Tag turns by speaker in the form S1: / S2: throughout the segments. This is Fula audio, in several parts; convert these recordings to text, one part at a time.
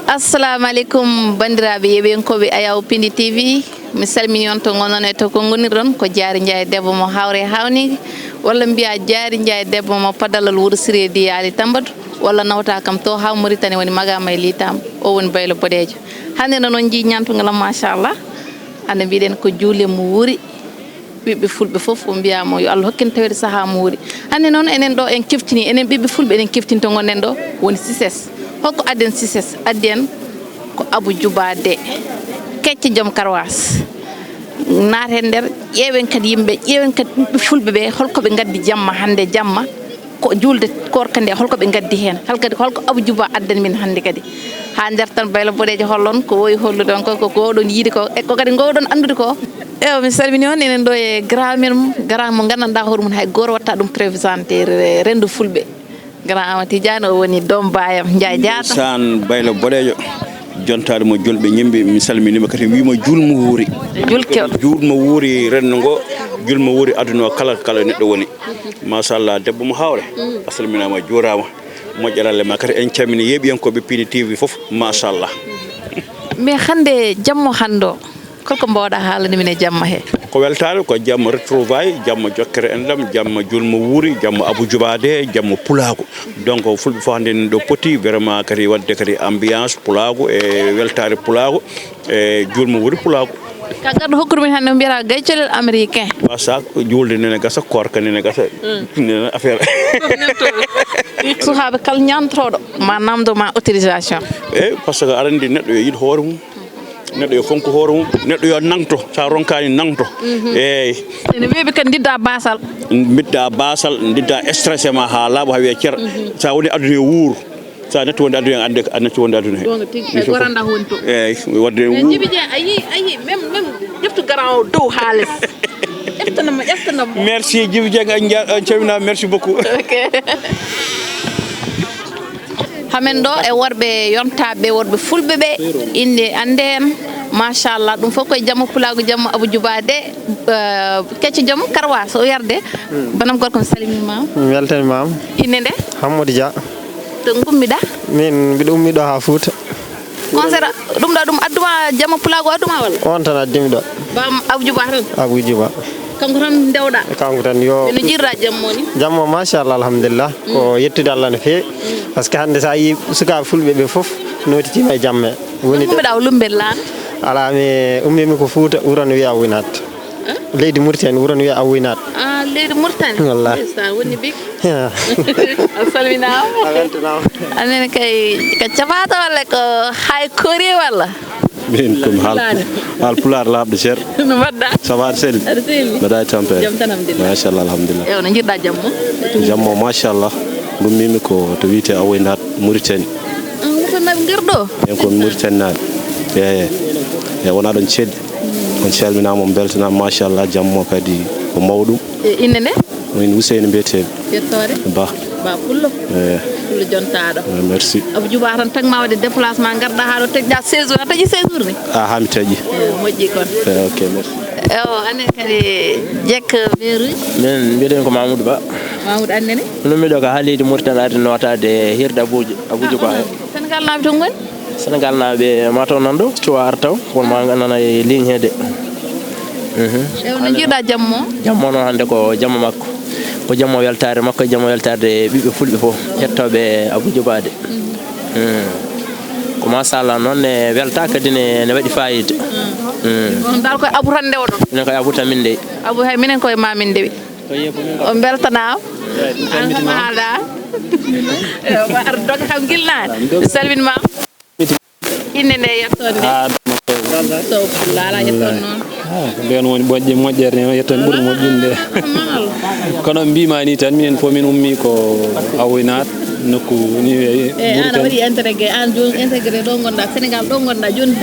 S1: assalamu alaikum bandiraɓe yeɓenkoɓe Ayaw Pindi TV mi salmini on to gonon e to ko gonirɗon ko Diary Ndiaye debbo mo hawre hawnigi walla mbiya Diary Ndiaye debbo mo padalal Wouro Siredi yaali Tambadou walla nawta kam to ha Mauritanie woni magama e litam o woni Baylo Bodejo hande noon ji ñantugalam machallah hande mbiɗen ko juule mo wuuri ɓiɓɓe fulɓe fof o mbiyamo yo Allah hokkene tawede saaha mo wuuri hande noon enen ɗo en keftini enen ɓiɓɓe fulɓe enen keftinto gonɗen ɗo woni Cices hokko adden Cices addi en ko Abou Djouba de kecce joom karwas naaten nder ƴeewen kadi yimɓe ƴeewen kadi ɓiɓɓe fulɓe ɓe holko ɓe gaddi jamma hande jamma ko julde korka nde holko ɓe gaddi hen halkadi holko Abou Djouba addan min hande kadi ha nder tan Baylo Bodejo hollon ko woyi hollude on ko gowɗon yiide ko e ko kadi gowɗon andude ko ewa mi salmini on enen ɗo e grand men grand mo gandanɗa hoore mum hay goto watta ɗum présenté rendu fulɓe grand Ama Tidiane o woni doom bayam Ndiaye Diatta
S2: san Baylo Bodejo jontade mo julɓe ñimɓe mi salminima kadi wima julmo wuuri julmo wuuri renndo ngo julmo wuuri aduna o kala neɗɗo woni machallah debbo mo hawre a salminama juurama moƴƴeralle ma kadi en camini yeeɓiyankoɓe Pindi TV foof machallah
S1: mais hande jamma hande o kolko mbawɗa haalande min e jamma he
S2: ko weltare ko jamma retrouvaille jamma jokkere enɗam jamma julmo wuuri jamma Abou Djouba de jamma pulago donc fulɓe fof hande ɗo poti vraiment kadi wadde kadi ambiance pulago e weltare pulago e julmo wuuri pulago
S1: ka garɗo hokkude min hannde mbiyata gaycolel américain
S2: wasa julde nene gasa korka nene gasa nene affaire
S1: sukaɓe kala ñantoɗo ma namdo ma autorisation
S2: e par ce que aɗa andi neɗɗo yo yiɗ hoore mum neɗɗo yo fonko hoore mum neɗɗo yo nangto sa ronkani nangto eyyi
S1: ene weeɓi kadi didda basal
S2: bidda basal didda stressé ma ha laaɓa ha wiye ceer sa woni aduna yo wuuro sa netti wonde aduna ande netti wonde aduna he
S1: goranda woni to
S2: eyyi wadde
S1: Djiby Dieng ayi même ƴeftu garan o dow haales ƴeftanamo
S2: merci Djiby Dieng an calminama merci beaucoup
S1: hamen ɗo e worɓe yontaɓe worɓe fulɓe ɓe inde ande en machallah ɗum fof koye jamma pulago jamma Abou Djouba de kecce joom karwas o yarde banam gorko mi salminimama
S3: weltanimama
S1: inde nde
S3: Hammadou Dia
S1: to gummiɗa
S3: min mbiɗa ummiɗo ha Fouta
S1: concert ɗum ɗo ɗum adduma jamma pulago adduma walla
S3: on tan addimi ɗo
S1: bam Abou Djouba tan
S3: Abou Djouba
S1: kanko tan dewɗa
S3: kanko tan yo
S1: no jirra jamma ni
S3: jamma machallah alhamdulillah ko yettude Allah no fewi par ce que hande sa yi sukaɓe fulɓe ɓe foof notitima e jamme woni
S1: ɗo lumbel lan
S3: ala mi ummimi ko Fouta wuro no wiya Winat leydi Mauritanie wuro no wiya Winat
S1: leydi Mauritanie
S3: wallahi
S1: woni big a salminama
S3: a weltanama
S1: anene kay ka capato walla ko hay kori walla
S4: min komi haal pulaar laaɓde ceer
S1: no mbaɗɗa
S4: ça va aɗa selli
S1: aɗa selli
S4: mbaɗa e tampere
S1: jaam tan alhamdulillah
S4: machallah alhamdulillah
S1: ew no jiɗɗa jamma
S4: jamma machallah ɗummimi ko to wiyete Awoynat Mauritanie
S1: wurtonaɓe guerɗo
S4: en komi Mauritanie naaɓe e wona ɗon ceddi on calminama on beltanama machallah jamma kadi ko mawɗum
S1: inde nde
S4: min Ouseyni mbiyeteɓe
S1: yettore
S4: ba
S1: pullo pullo jontaɗo
S4: merci
S1: Abou Djouba tan tagma wadde déplacement garɗa ha ɗo teƴɗa séjour a taƴi séjour ni
S4: ha mi taƴi
S1: moƴƴi kon
S4: ok merci
S1: ewo anen kadi jekk maire uji
S5: min mbiɗen ko Mamoudou Ba
S1: Mamoudou annene
S5: ɗum miɗo ko haalide Mauritanie arde notade hirde Abou Djouba
S1: Sénégal naaɓe to goni
S5: Sénégal naaɓe mataw nan ɗo cuwa ar taw kono ma nana e ligne hede
S1: ew no jiiɗa jamma o
S5: jamma noon hannde ko jamma makko ko jamma weltare makko e jamma weltare ɓiɓɓe fulɓe fof hettoɓe Abou Djouba de ko machallah noon ne welta kadi ne waɗi fayida
S1: on dal koye Abou tan ndewɗon
S5: minen koye Abou tan min ndewi
S1: Abou hay minen koye mamin ndewi on beltanama an kam haala ma ar doga kam gilnade salminma inde nde yettode nde sow pulla ala yetton noon
S6: ɓen woni moƴƴere ne yetton ɓuuri moƴƴinde kono mbima ni tan minen fof min ummi ko Awoynat nokku ni
S1: an waɗi intégré an joni intégré ɗo gonɗa Sénégal ɗo gonɗa joni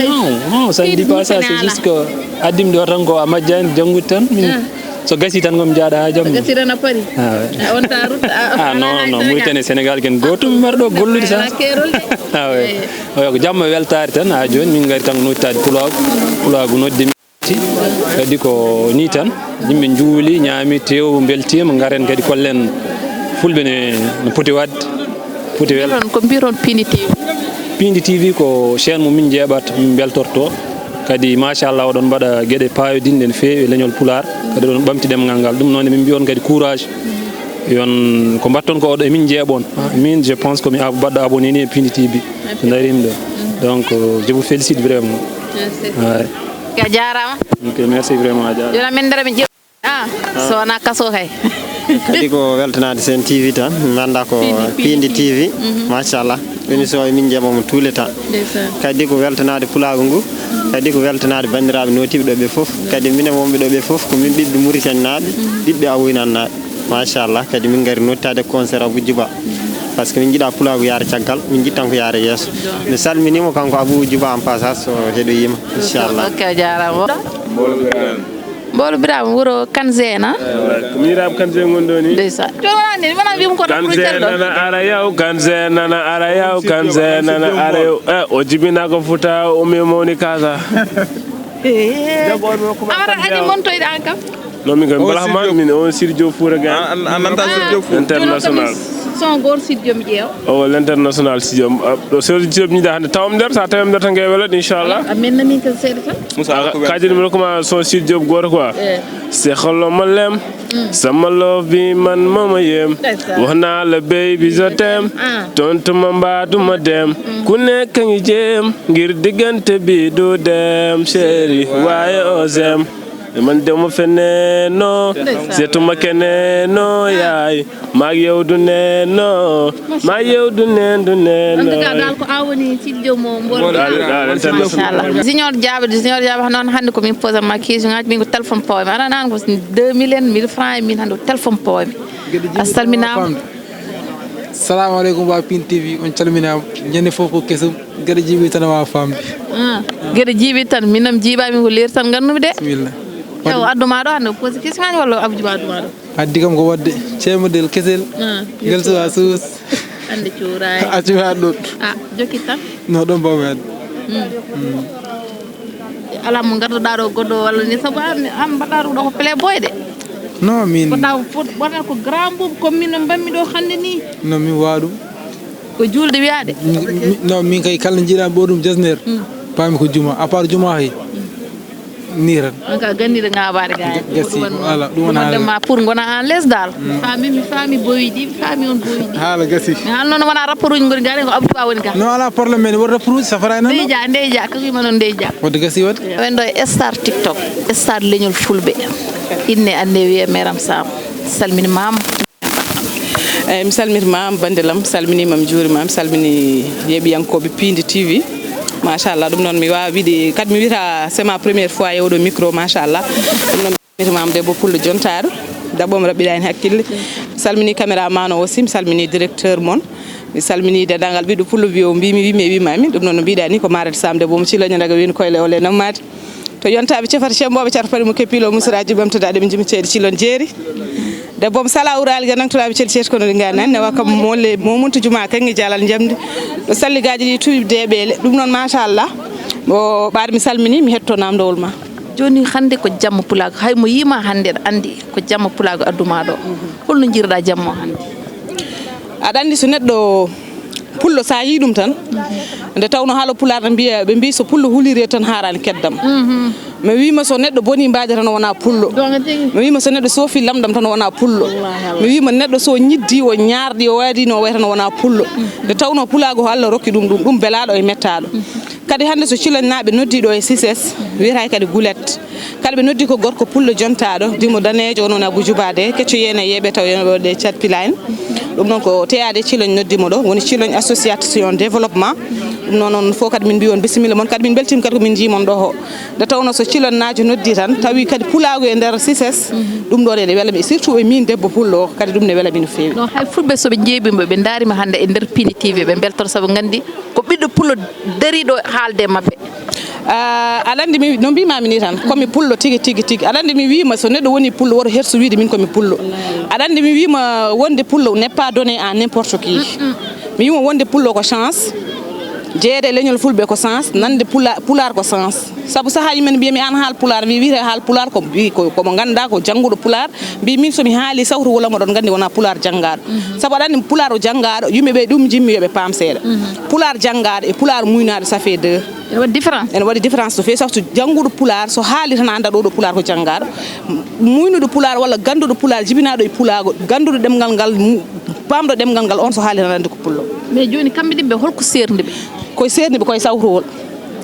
S6: non ça ne dit pas ça c'est juste que addimi ɗo tan ko a majjani janggude tan min so gasi tan komi jaaɗa ha jamma
S1: gasi tan a paari on ta route
S6: non Mauritanie Sénégal ken goto mi mbaɗa ɗo gollude sa ko jamma weltare tan ha joni min gari tan nottade pulago noddimi kadi ko ni tan yimɓe juuli ñaami tew beltima garen kadi kollen fulɓe no poti wadde poti wel
S1: ko mbiron Pindi TV
S6: Pindi TV ko chaîne mo min jeeɓat min beltorto kadi machallah oɗon mbaɗa gueɗe payodinɗe no feewi leñol pular kadi oɗon ɓamti ɗemgal ngal ɗum noon min mbiyon kadi courage yon ko mbatton ko oɗo min jeeɓon min je pense komi baɗɗo abonné ni e Pindi TV to darimi ɗo donc je vous félicite vraiment
S1: ka jarama
S6: ok merci vraiment a jarama
S1: jona min dara min so wona kaso kay
S3: kadi ko weltanade sen TV tan mi anda ko Pindi TV machallah émission min jeeɓamo tous les temps kadi ko weltanade pulago ngu kadi ko weltanade bandiraɓe notiɓe ɗo ɓe foof kadi minen wonɓe ɗo ɓe foof ko min ɓiɓɓe Mauritanie naɓe ɓiɓɓe Awoynane naɓe machallah kadi min gari nottade concert Abou Djiba par ce que min jiiɗa pulago yaara caggal min jittan ko yaara yesso mi salminimo kanko Abou Djiba en passage so heɗoyima inchallah
S1: ok jarama Bolo Birama wuro Kanzena
S7: miraɓe Kanzena gonɗo ni
S1: ndeysa jonani wona wimo ko
S7: Kanzena nana ara yaw Kanzena nana ara yaw Kanzena nana ara yaw o jibina ko futa o memoni kasa
S1: amara adi montoyɗa an kam
S7: non min kam balahman min on Sidio Foura Gane
S2: ananta Sidio Foura
S7: international
S1: son gor Sidio mi ƴeew
S7: o l'international Sidio ɗo Sidio ñiɗa hande tawam nder sa tawam nder tan gue welat inchallah
S1: amin nami ko seeɗa tan
S7: kaji ɗum koma son Sidio goto quoi c'est xoloma lem sama love bi man mama yem wax naa la baby je t'aime tontu ma mbaa duma dem ku nekk ngi jéem ngir diggante bi du dem chéri waaye ozem man dema feneno setuma keneno yaay maag yow du neno maag yow du neno
S1: en tout cas dal ko awoni Sidio mo mbol inchallah junior jaabe non hande ko min posa ma question ngaji min ko téléphone powe ara nan ko 2000 en 1000 francs min hande téléphone powe assalminama
S8: assalamu alaikum wa Pindi TV on calminama ñande fof ko kesum gade jibi tan wa fambi
S1: gade jibi tan minam jibami ko leer tan gannude de
S8: bismillah
S1: yow adduma ɗo hande pose question ani walla Abou Djiba adduma ɗo
S8: addi kam ko wadde ceemodel kesel gel suwa suus
S1: ande cuuray
S8: accu ha ɗo
S1: jokki tan
S8: no ɗon mbawmi adde
S1: ala mo garduɗa ɗo goɗɗo walla ni saabu an mbaɗɗa ɗum ɗo ko playboy de
S8: non min
S1: wona ko grand boubou comme min no mbammi ɗo hande ni
S8: non min waɗum
S1: ko julde wiyade
S8: non min kay kala jiiɗa ɓoɗum jasner paami ko juma à part juma hay ni tan
S1: ka gandiɗo ngabade ga
S8: gassi voilà ɗum wona
S1: ma pour gona en les dal fami mi fami boyidi mi fami on boyidi
S8: haala gassi
S1: mi hal noon wona rapport uji goni gari ko Abou Djiba woni ga
S8: non ala probléme men won rapport uji safara nan
S1: ndeyja ko wima non ndeyja
S8: wadde gassi wadde
S1: wendo star TikTok star leñol fulɓe inne ande wiye Meram Sam salmini mam
S9: mi salmitimama bandelam salminima mi juurimama mi salmini yeeɓiyankoɓe Pindi TV machallah ɗum noon mi wawi wiide kadi mi wiyata c'est ma première fois yewɗo micro machallah ɗum noon mi salmitimama debbo Pullo Jontaɗo daɓɓomo raɓɓiɗa hen hakkille mi salmini caméraman o aussi mi salmini directeur moon mi salmini dendagal ɓiɗɗo Pullo Bio mbimi wimi e wimami ɗum noon no mbiɗa ni ko Marete Sam debbo mo ciloño daga wini koyle ole nammade to yontaɓe cefata cemboɓe carto paɗi mo keppilo musaraji ɓamtadaɗe ɓe jimi ceeɗe cilon jeeri debbo mo sala urali ga nangtoɗaɓe cel ceeti kono ɗi gani ne wakam molle momuntu juma kanŋe jalal jamde ɗo salligaji ɗi tuuɓi deɓele ɗum noon machallah o ɓaade mi salmini mi hetto namdowol ma
S1: joni hande ko jamma pulago hay mo yima hande aɗa andi ko jamma pulago adduma ɗo holno jiiruɗa jamma hande
S9: aɗa andi so neɗɗo pullo sa yi ɗum tan nde tawno haala pular mbiya ɓe mbi so pullo hulire tan harani keddam mi wima so neɗɗo boni mbaadi tan wona pullo mi wima so neɗɗo soofi lamɗam tan wona pullo mi wima neɗɗo so ñiddi o ñaardi o waadi no way tan wona pullo nde tawno pulago ko Allah rokki ɗum belaɗo e mettaɗo kadi hande so cilonnaɓe noddiɗo e Cices wiyata kadi Goulet kadi ɓe noddi ko gorko Pullo Jontaɗo dimo danejo onon Abou Djiba de kecco yene yeeɓe taw yenoɓe Thiat Pilaine ɗum noon ko teyade ciloñ noddimo ɗo woni ciloñ association développement ɗum noon on fof kadi min mbi on bisimilla moon kadi min beltima kadi komin jimon ɗo ho nde tawno so cilonnajo noddi tan tawi kadi pulago e nder Cices ɗum ɗo ne welami surtout e min debbo Pullo o kadi ɗum ne welami no fewi
S1: non hay fulɓe soɓe jeeɓima ɓe darima hande e nder Pindi TV ɓe beltoto saabu gandi ko ɓiɗɗo Pullo dariɗo haalde mabɓe
S9: aɗa andi no mbimami ni tan komi pullo tigui aɗa andi mi wima so neɗɗo woni pullo woto herso wiide min komi pullo aɗa andi mi wima wonde pullo n'est pas donné à n'importe qui mi wima wonde pullo ko chance jeede leñol fulɓe ko sens nande pular ko sens sabu sahaji men mbiyami an haal pular mi wiite haal pular komo ganduɗa ko jangguɗo pular mbi min somi haali sawtu wala moɗon gandi wona pular janggaɗo sabu aɗa andi pular o janggaɗo yimɓeɓe ɗum jimmi yoɓe paam seeɗa pular janggaɗo e pular muynaɗo ça fait deux ene waɗi différence to fewi sawtu jangguɗo pular so haali tan anda ɗo pular ko janggaɗo muynuɗo pular walla ganduɗo pular jibinaɗo e pulago ganduɗo ɗemgal ngal pamɗo ɗemgal ngal on so haali tan andi ko pullo
S1: mais joni kamɓe ɗiɓɓe holko serdiɓe
S9: koye serdiɓe koye sawtowol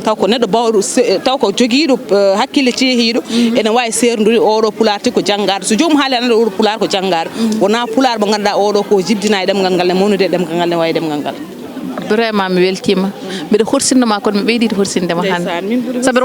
S9: taw ko neɗɗo bawɗo taw ko joguiɗo hakkille ceehiɗo ene wawi serdude oɗo pular ti ko janggaɗo so jomum haali anda oɗo pular ko janggaɗo wona pular mo ganduɗa oɗo ko jibdina e ɗemgal ngal ne mawnude e ɗemgal ngal ne wawi ɗemgal ngal
S1: vraiment mi weltima mbiɗa horsindema kono mi ɓeydide horsindema hande sabu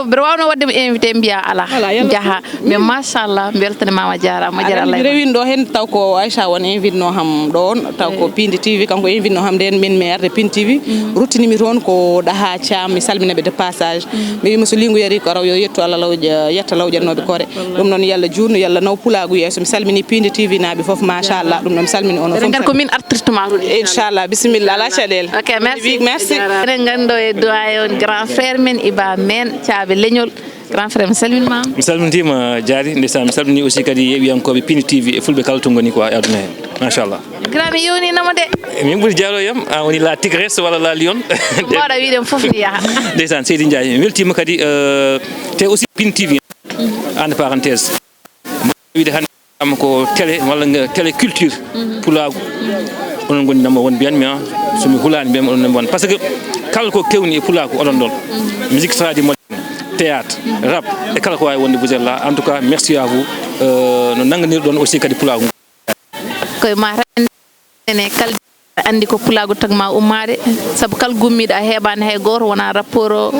S1: mbiɗa wawno waddemo invité mbiya ala jaaha mais machallah mi weltanimama jarama moƴƴere Allah
S9: rewin ɗo hen taw ko Aïcha won invite no ham ɗon taw ko Pindi TV kanko invite no ham nden min mi arde Pindi TV ruttinimi toon ko ɗaha Thiam mi salminaɓe de passage mi wima so lingu yari ko raw yo yettu Allah lawƴa yetta lawƴannoɓe koore ɗum noon yallah jurno yallah naw pulagu yeeso mi salmini Pindi TV naaɓe foof machallah ɗum noon mi salmini onon fof
S1: ko min artirtuma
S9: inchallah bisimilla ala caɗele
S1: ok merci eɗen gando e doyen grand frère men Iba men caaɓe leñol grand frère mi salminima
S10: mi salmintima Diary ndeysan mi salmini aussi kadi yeɓiyankoɓe Pindi TV e fulɓe kala to goni quoi e aduna hen machallah
S1: grand mi yewninama de
S10: min ɓuuri jaaloyam a woni la tigresse walla la lion
S1: mbawɗa wiide foof mi yaaha
S10: ndeysan Seydi Ndiaye mi weltima kadi te aussi Pindi TV entre parenthèse wiide hande am ko télé walla télé culture pulagu onon goni number one mbiyanmi somi hulani mbiyami onon number one par ce que kala ko kewni e pulaku oɗon ɗon musique tradi moderne théâtre rap e kala ko wawi wonde vous êtes là en tout cas merci à vous no nanganirɗon aussi kadi pulagu
S1: koye ma ene kala andi ko pulagu tagma ummade saabu kala gummiɗo a heɓani hay goto wona rapport o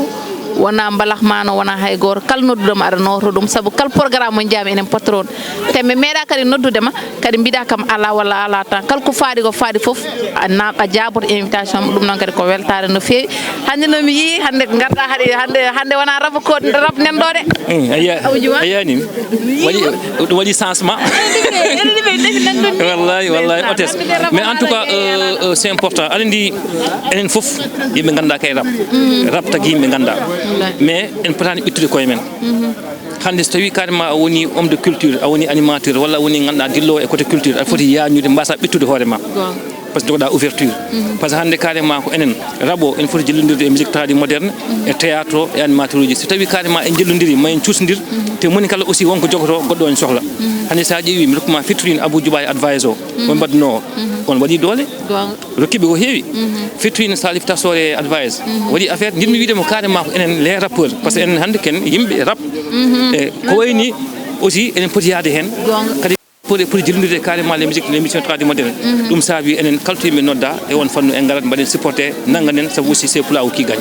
S1: wona mbalahmano wona hay goto kala noddudema aɗa noto ɗum saabu kala programme mo jaami enen patron te mi meeɗa kadi noddudema kadi mbiɗa kam ala walla ala tan kala ko faadi foof a jaaboto invitation ɗum noon kadi ko weltare no fewi hande nomi yii hande garɗa hande wona raba ko rab nanɗo de
S10: ayani ɗum waɗi changement wallahi hôtesse mais en tout cas c'est important aɗa andi enen foof yimɓe ganda kay rab tagui yimɓe ganda mais en potani ɓittude koye men hande so tawi carrément a woni homme de culture a woni animateur walla a woni ganduɗa dillowo e côté culture aɗa foti yañude mbasa ɓittude hoorema par ce que jogoɗa ouverture par ce que hande carrément ko enen rabo en foti jellodirde e musique tradi moderne e théâtre o e animateur uji so tawi carrément en jellodiri ma en cuusodir te moni kala aussi wonko jogoto goɗɗo en sohla hande sa ƴeewi mi rokkuma featuring Abou Djouba e advice o mo mbaɗno on waɗi doole rokkiɓe ko heewi featuring Salif Tassore e advice waɗi affaire jinmi wiidemo carrément ko enen les rappeurs par ce que enen hande ken yimɓe rap e ko wayni aussi enen poti yaade hen kadi pour jillodire carrément les musiques tradi moderne ɗum saabi enen kalto yimɓe nodda e won fannu en garat mbaɗen supporté nanganen sabu aussi c'est pulaw qui gagne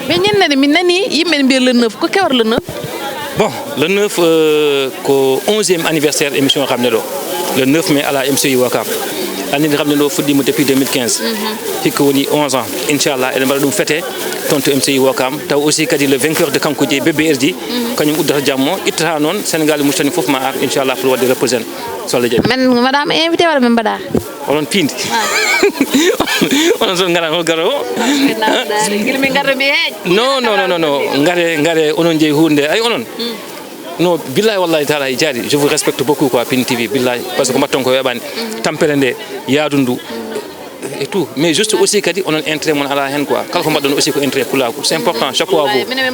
S1: mais ñannene min nani yimɓe ne mbiya le 9 ko kewar le 9
S10: bon le 9 ko 11e anniversaire émission xam ne ɗo le 9 mai ala MCI Wakam anninde xam ne ɗo fuɗɗima depuis 2015 hikka woni 11 ans inchallah eɗen mbaɗa ɗum fete toon to MCI Wakam taw aussi kadi le vainqueur de kankuji BBRD kañum uddata jammo ittata noon Sénégal e Mauritanie fof ma ar inchallah pour wadde représente so Allah jaaɓi
S1: men madame invité walla min mbaɗa
S10: onon Pindi onon so gara hol gara o
S1: guilmi garda mbi heeƴ
S10: non gare onon jeeyi hunde ay onon non billahi wallahi taala e Diary je vous respecte beaucoup quoi Pindi TV billahi par ce que mbatton ko weɓani tampere nde yaadu ndu et tout mais juste aussi kadi onon intérêt mon ala hen quoi kala ko mbaɗɗon aussi ko intérêt pulaku c'est important chaque fois vous
S1: minen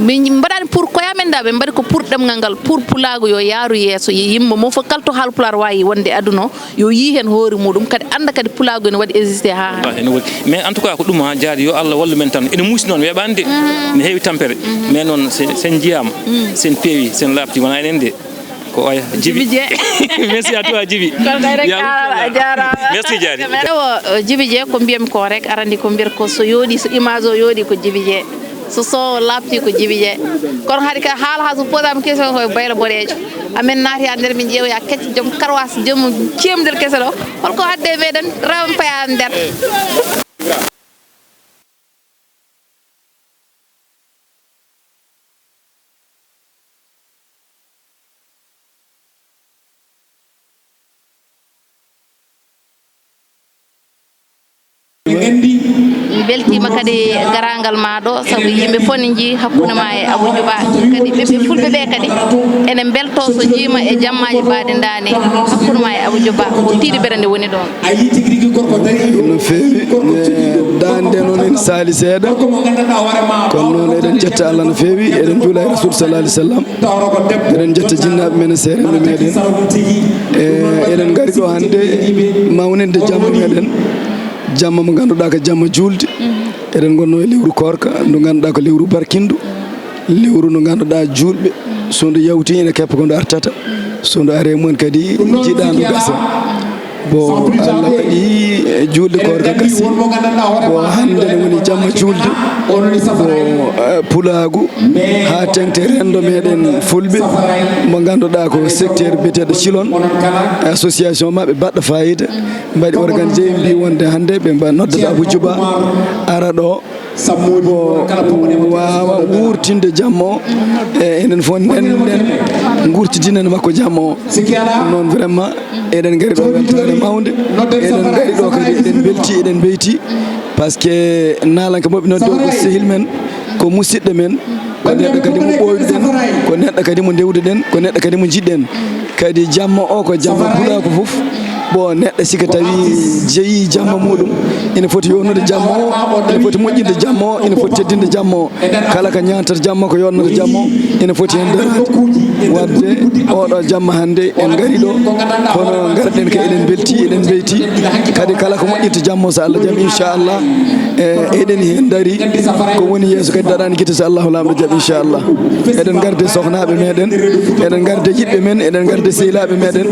S1: min mbaɗani pour koyamen da ɓe mbaɗi ko pour ɗemgal ngal pour pulagu yo yaaru yeeso yimɓe mo fof kalto haal pular wawi wonde aduna o yo yi hen hoore muɗum kadi anda kadi pulagu ne waɗi existé ha
S10: mais en tout cas ko ɗum ha Diary yo Allah wallu men tan ene muusi noon weɓani de ne heewi tampere mais noon sen jiyama sen peewi sen labti wona enen de ko oya Djiby merci à toi Djiby merci Diary
S1: Djiby Dié ko mbiyami ko rek arandi ko mbiyata ko so yooɗi so image o yooɗi ko Djiby Dié so labti ko Djiby Dié kono haade ka haala ha so posama question koye baylo boɗejo amen naati ha nder min ƴeewoya kecce joom karwas joom ceemdel kese ɗo holko hadde meɗen rewan paya nder mi beltima kadi garangal ma ɗo saabu yimɓe fof ne jii hakkude ma e Abou Djouba kadi ɓeɓe fulɓe ɓe kadi enen belto so jiima e jammaji mbaɗi dani hakkude ma e Abou Djouba ko tiiɗi ɓere nde woni ɗon
S11: no feewi dande noon en saali seeɗa kono noon eɗen jetta Allah no feewi eɗen juula e rasul sallah alih sallam eɗen jetta jinnaɓe men e seeremɓe meɗen eɗen gari ɗo hannde mawninde jamma meɗen jamma mo ganduɗa ko jamma julde eɗen gonno e lewru korka ndu ganduɗa ko lewru barkindu lewru ndu ganduɗa julɓe so ndu yawti ene keppa ko ndu artata so ndu ari mumen kadi jiiɗa ndu gasa bo Allah waɗi julde korka gasi bo hande ne woni jamma julde bo pulagu ha tengte rendo meɗen fulɓe mo ganduɗa ko secteur biyeteɗo Cilon association maɓe baɗɗo fayida mbaɗi organisé mbi wonde hande ɓe noddata Abou Djouba ara ɗo bo wawa wurtinde jamma o enen fof nden gurtidinen makko jamma o noon vraiment eɗen gari ɗo weltare mawde eɗen gari ɗo kadi eɗen belti eɗen beyti par ce que nalanka moɓe noddo ko sehil men ko musidɗo men ko neɗɗo kadi mo ɓoyɗuɗen ko neɗɗo kadi mo dewduɗen ko neɗɗo kadi mo jiɗɗen kadi jamma o ko jamma pulako foof bon neɗɗo sika tawi jeeyi jamma muɗum ene foti yonnude jamma o ene foti moƴƴinde jamma o ene foti teddinde jamma o kala ko ñantata jamma ko yonnata jamma o ene foti hen darade wadde oɗo jamma hande en gari ɗo kono garɗen ko eɗen belti eɗen beyti kadi kala ko moƴƴinta jamma o so Allah jaaɓi inchallah eɗen hen dari ko woni yeeso kadi daɗani guite so Allahu lamɗo jaaɓi inchallah eɗen garde sohnaɓe meɗen eɗen garde yiɗɓe men eɗen garde sehilaɓe meɗen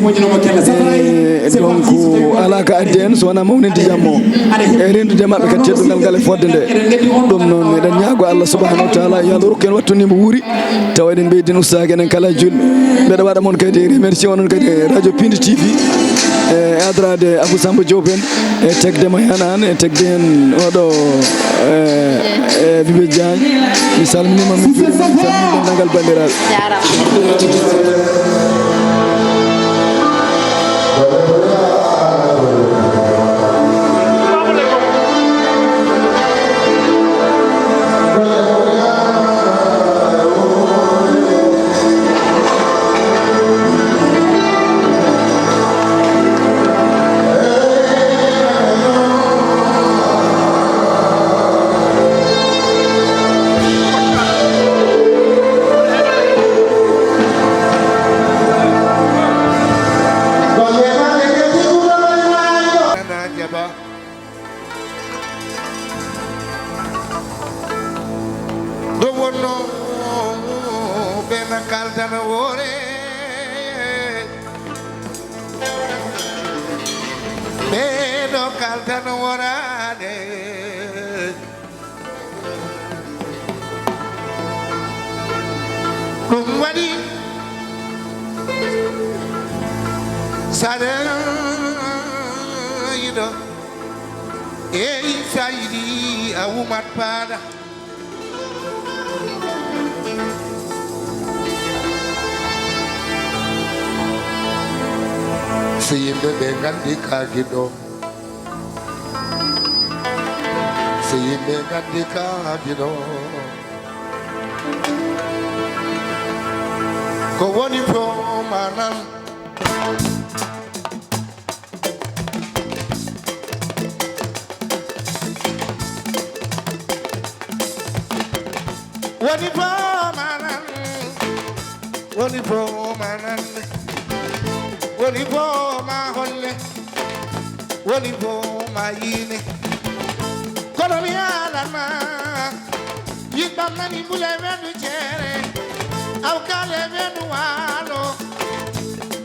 S11: donc ala ko addi en so wona mawninde jamma o e rendude mabɓe kadi teddugal ngal e fodde nde ɗum noon eɗen ñaago Allah subahanahu wa taala yo Allah rokku en wattunimo wuuri tawa eɗen ɓeydin ustaki enen kala julɓe mbeɗa waɗa moon kadi remercie onon kadi radio Pindi TV e adrade Abou Samba Diop en e tegdemo hen an e tegde hen oɗo Bibe Diagne mi salminima min juurima mi salmini dendagal bandiraɓe
S12: Kagido Seyimbe gandi kagido Ko woni pro manan Woni pro manan Woni pro manan Woni pro ma holle woni bo mayine kono mi alama yibam nani mule venu chere aw kale venu walo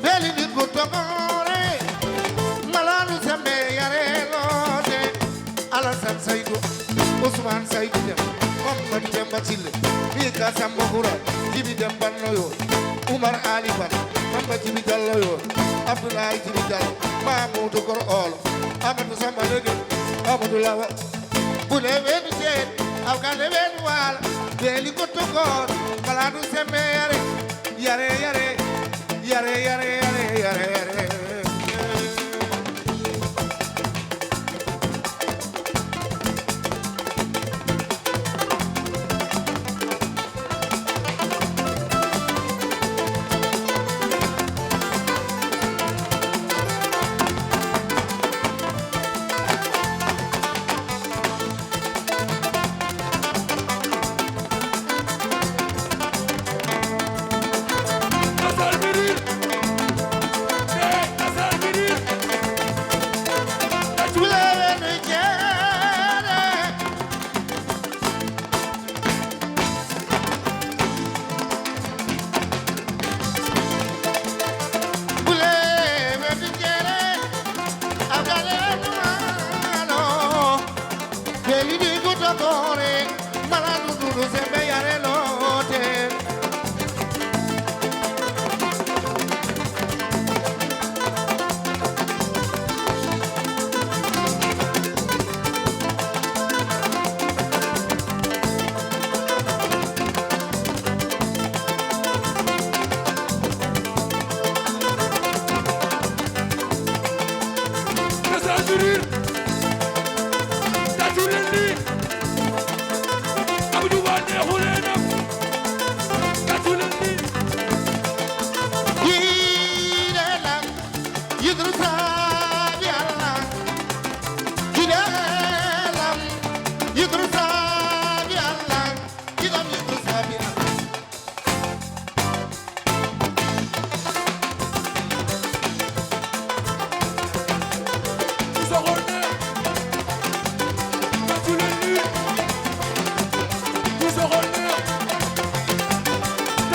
S12: beli di kutogore malanu sembe yare lode alasan saidu Usman saidu Muhammad Demba Chile Mika Sambo Hura Jibi Demba Noyo Umar Ali Ban Mamba Jibi Dalloyo Abdullah Jibi Dallo Mahmoud Kor Olo Amadou Samba Lege Amadou Lawa Bule Venu Chen Alkane Venu Wala Beli Kutogor Malanu Sembe Yare Yare Yare Yare Yare Yare Yare Yare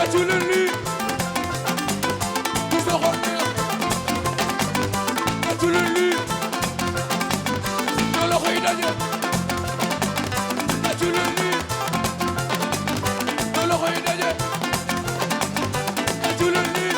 S13: tàccu leen lii ku sa xol neex tàccu leen lii na loxo yi daje tàccu leen lii na loxo yi daje tàccu leen lii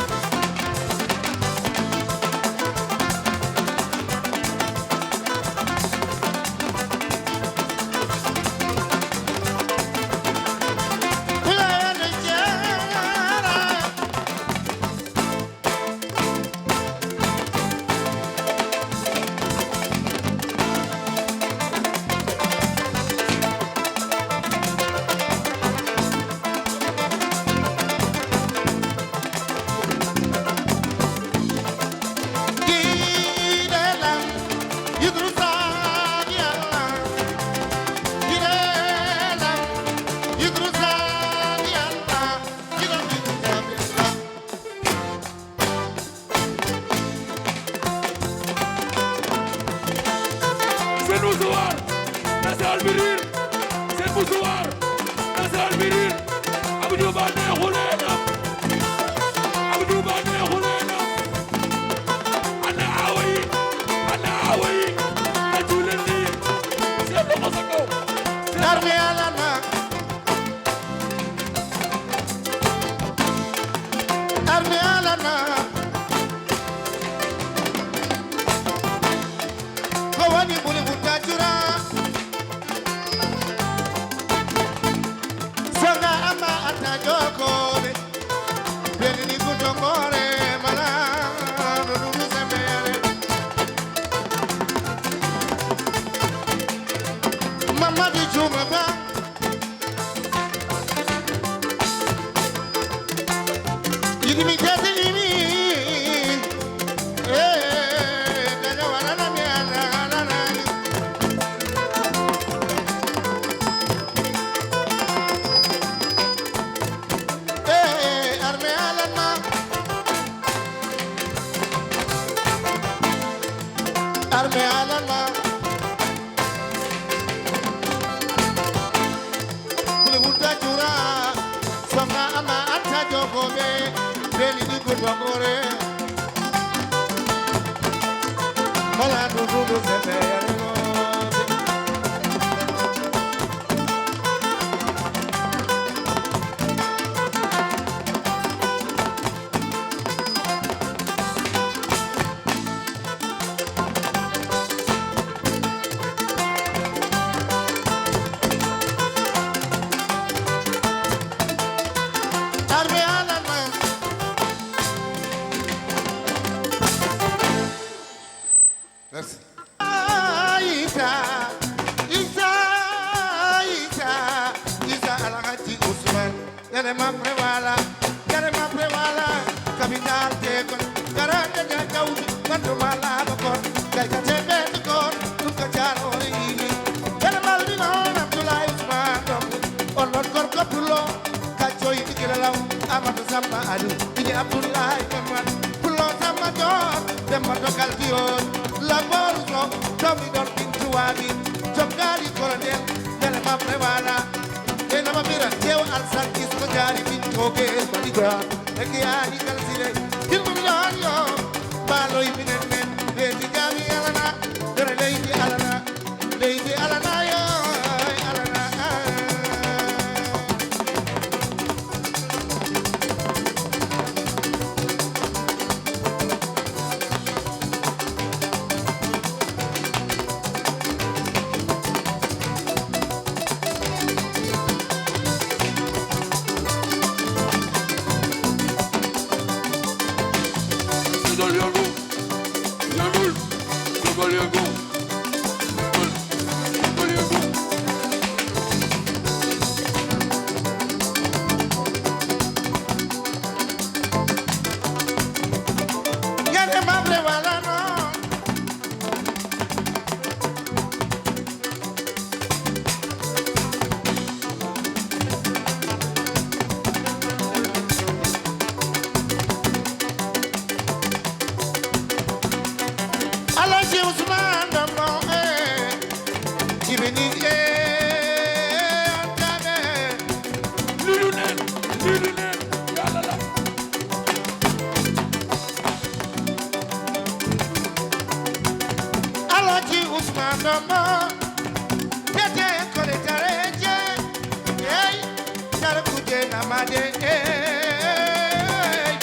S12: bade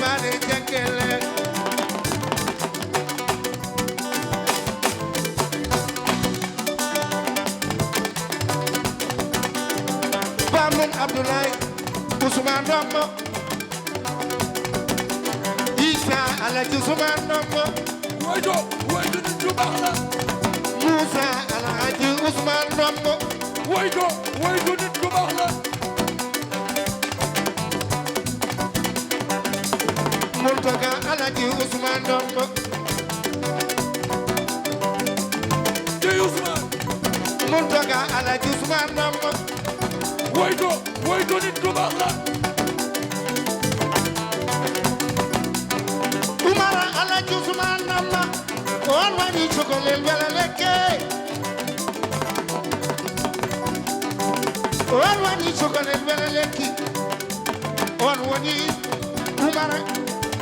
S12: bade jengele Bamum Abdoulaye Ousmane Dombo Isa Alaji Ousmane Dombo
S13: waydo nit ku baax la
S12: Moussa Alaji Ousmane Dombo
S13: waydo nit ku baax la
S12: Mountaga Alaji Ousmane Dombo
S13: Dey Ousmane
S12: Mountaga Alaji Ousmane Dombo
S13: waydo nit ku baax la
S12: Umara Alaji Ousmane Dombo on wani chokolel wala lekke on wani chokolel wala lekki on wani Umara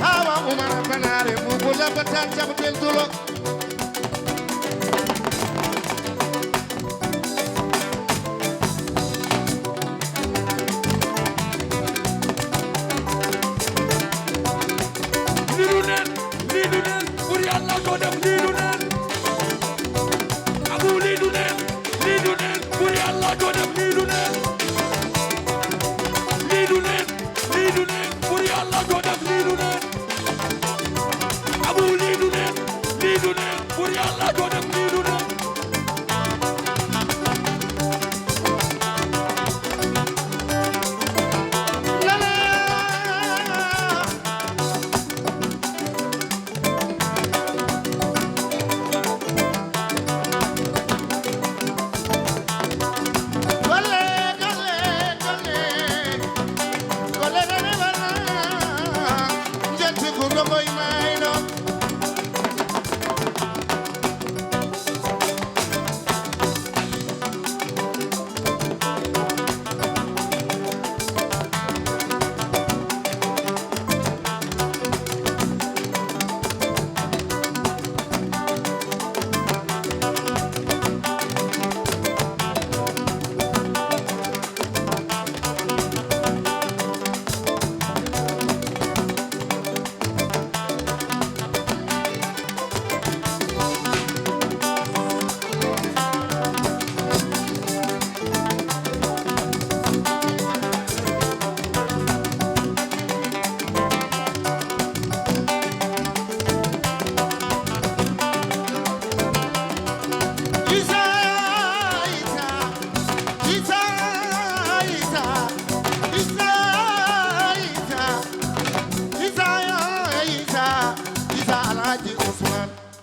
S12: Awa Umara banare mugula batan jabtel dulo
S13: lidu nen pour yàlla ko def lidu nen abu lidu nen pour yàlla ko def lidu nen pour yàlla ko def lidu nen abu lidu nen pour yàlla ko def lidu nen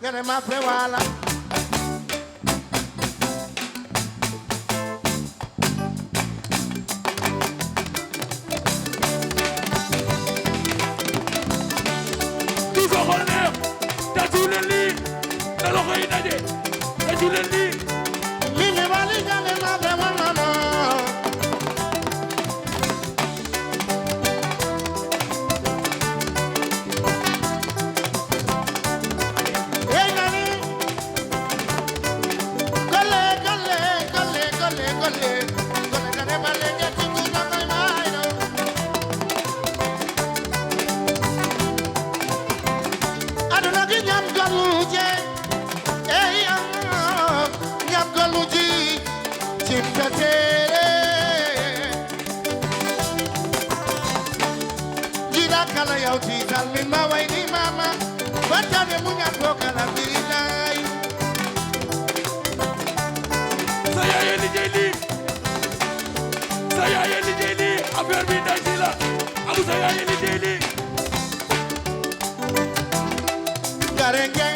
S12: Gane ma fe wala
S13: du ko xol neex tatu leen lii na loxo yi daje tatu leen lii
S12: li me wali gane ma fe wala no kala yaw ti dal min ma way ni mama batane mu ñaan ko kala billahi
S13: sa yaay liggéey lii affaire bi nday si la amu sa yaay liggéey lii
S12: garenge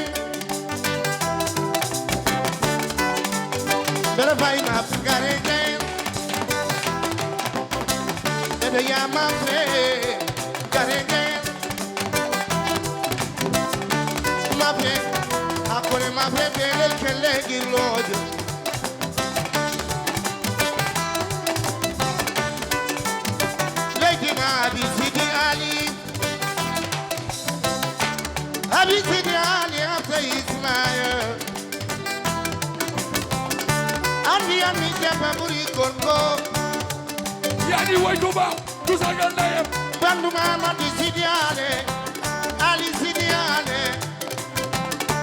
S12: bela fay ma garenge bebe ya ma fe garenge ma fe akore ma fe bele kele gilojo lady ma bi sidi ali abi sidi ali after Ismail ami jaba muri kongo
S13: yani way do ba du sagal ndeyam
S12: bandu Mamadou Sidiane Ali Sidiane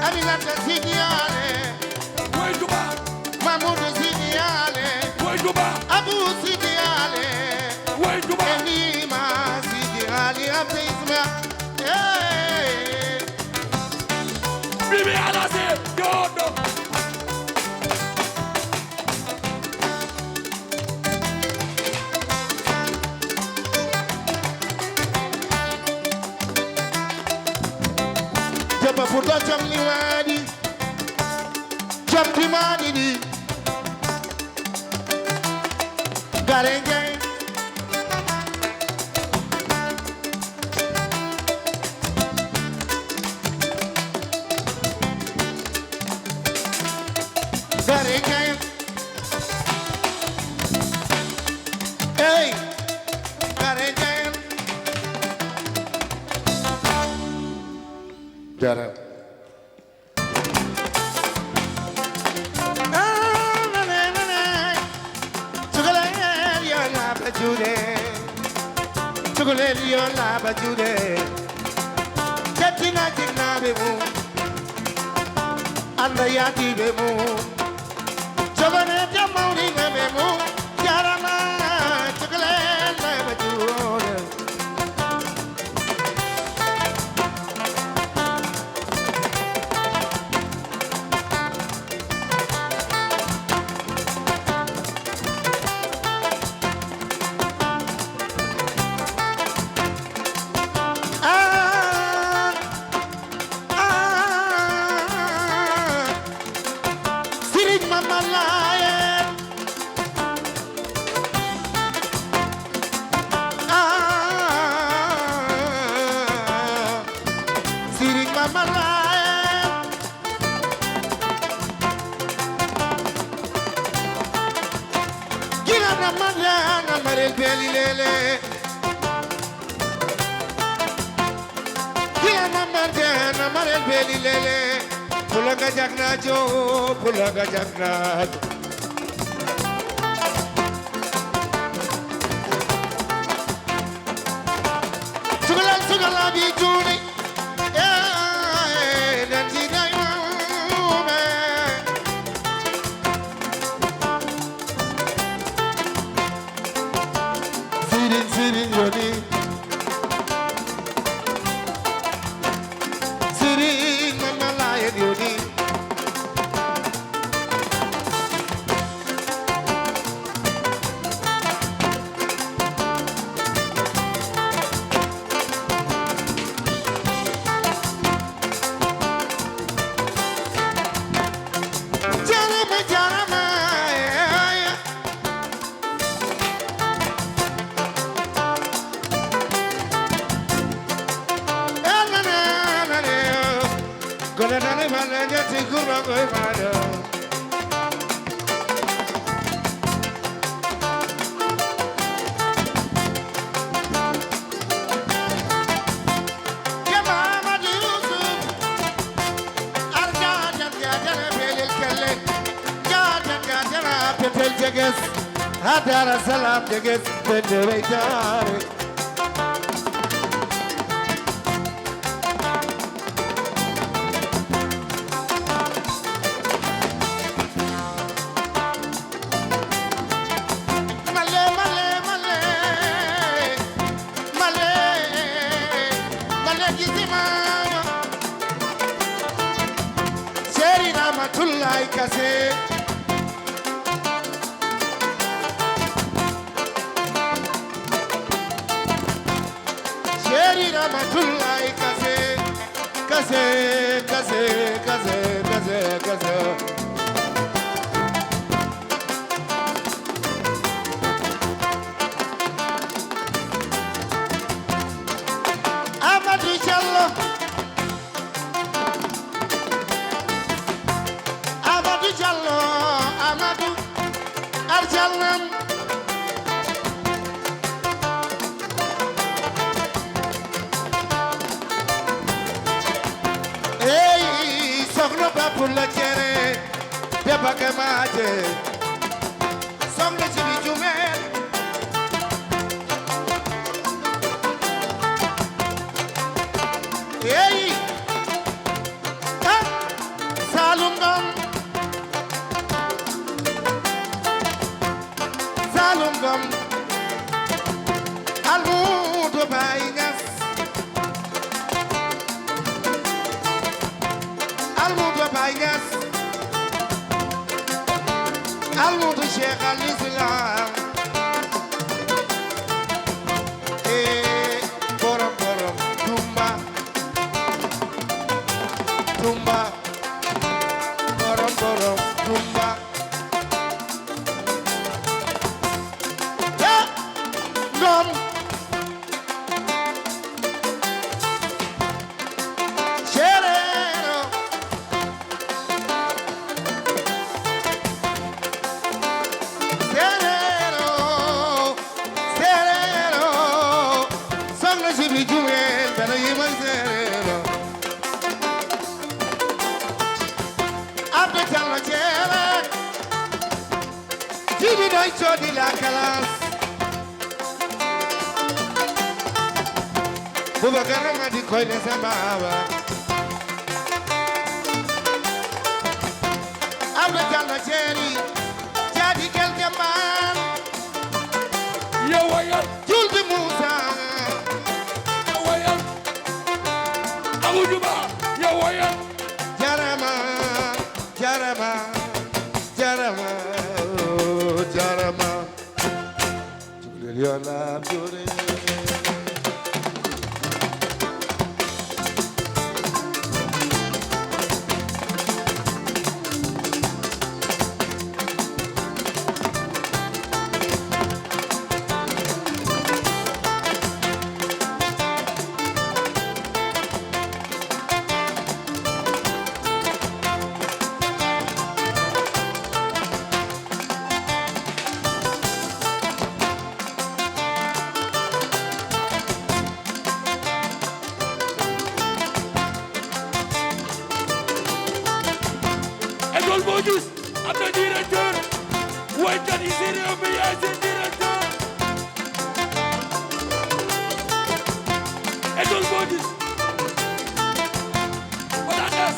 S12: Aminata Sidiane
S13: way duba
S12: Mamadou Sidiane
S13: way duba
S12: Abu Sidiane
S13: way duba
S12: Enima Sidiane Abdi Isma
S13: Bibi Alase yodo
S12: Jaba puto jam ni wadi jam di mani di garenge garenge hey garenge Jara. Chocolate yo la bajude Katina jigna bemu Anda yati bemu Chobane jamauri bemu Jarama chocolate la bajude Pulaga jagnajo, pulaga jagnajo. Sugala bi juni, nanti dayume. Sirin yoni. Sirin mama layan yoni. Hadara salam deges bedere jare Male male male male male gizima Seri Ramatullahi kase Ramatullahi kase kase kase kase kase kase Amadou Diallo Amadou Diallo Amadou Arjalam Pulla chere beba ke maje songe chibi jume doom Serero Serero Serero soxna si bi jumel dana yimal serero abda jallo cere jibi doy codi la kalas Boubacar Amadi koy le sambaba abda jallo ceri jadi quelque man
S13: yo wayal
S12: julbi Moussa
S13: yo wayal Amadou Ba yo wayal
S12: jarama jarama jarama oh, jarama julel yo la dore
S13: école boo gis am na directeur waykat yi si réew mi yaay seen directeur école boo gis Odakas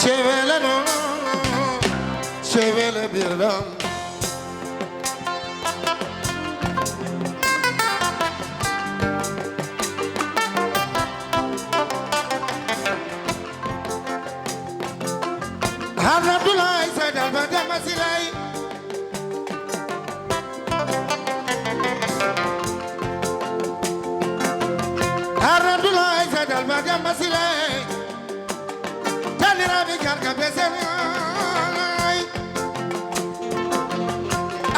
S12: Chevele no Chevele birlam Abdoulaye Sadal Badama Silay Abdoulaye Sadal Badama Silay Tanira bi karka besel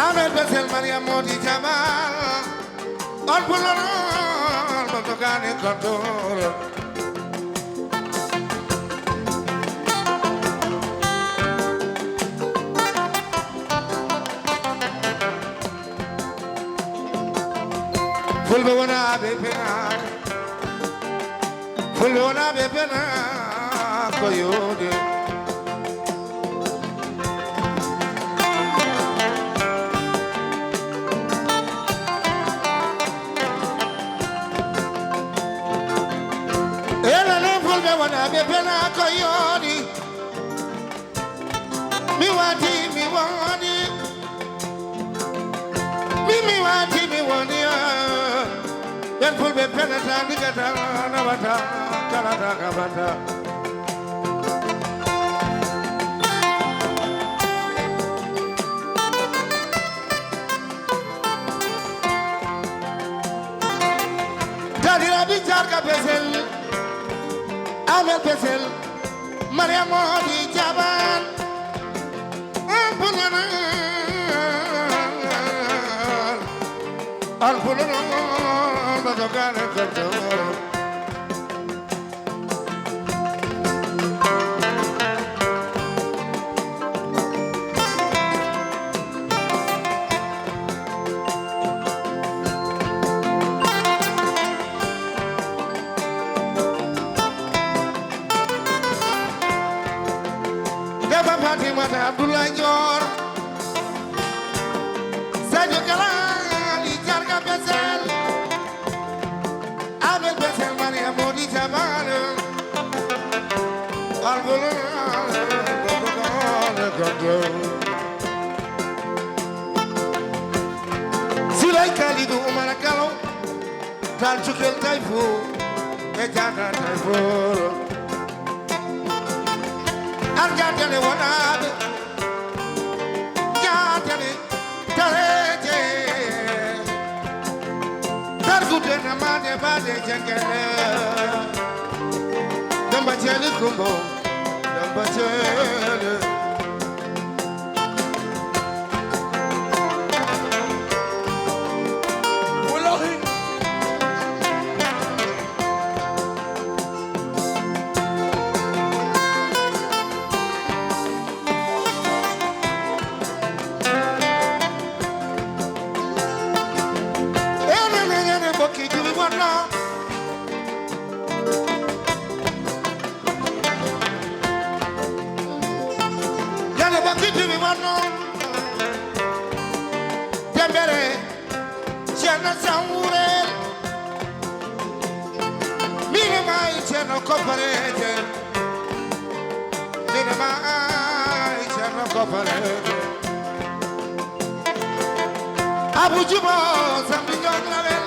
S12: Ahmed Besel Mariam Modi Jamal On pulon Bantokane Kontor Fulbe wana bepena Fulbe wana bepena Koyode Elele fulbe wana bepena Koyode Mi wati mi wani Mi wati mi wani Ben fulbe penata nigata nabata kalata kabata Dadira bichar ka pesel Amel pesel Mariam Modi Jaban Pulana Al pulana Badokane Kontor Madior Sadio Kalali Jarga Besel Abel Besel Maria Modi Jabal Alvolo Silai Kalidu Umar Kalo Tal Chukel Taifu Ejana Taifu Arjatele Wanad Jatele Taleje Targute Namade Bade Jangele Damba Jeli Kumbo Damba Jeli Abu Juba, Sambiran Lavel.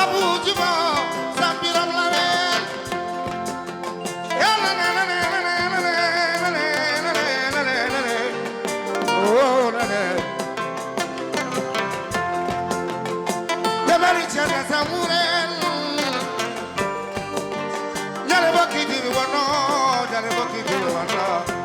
S12: Abu Juba, Sambiran Lavel. Oh, the Marichana Samuel. Yarabaki, you want no, Yarabaki, you want no.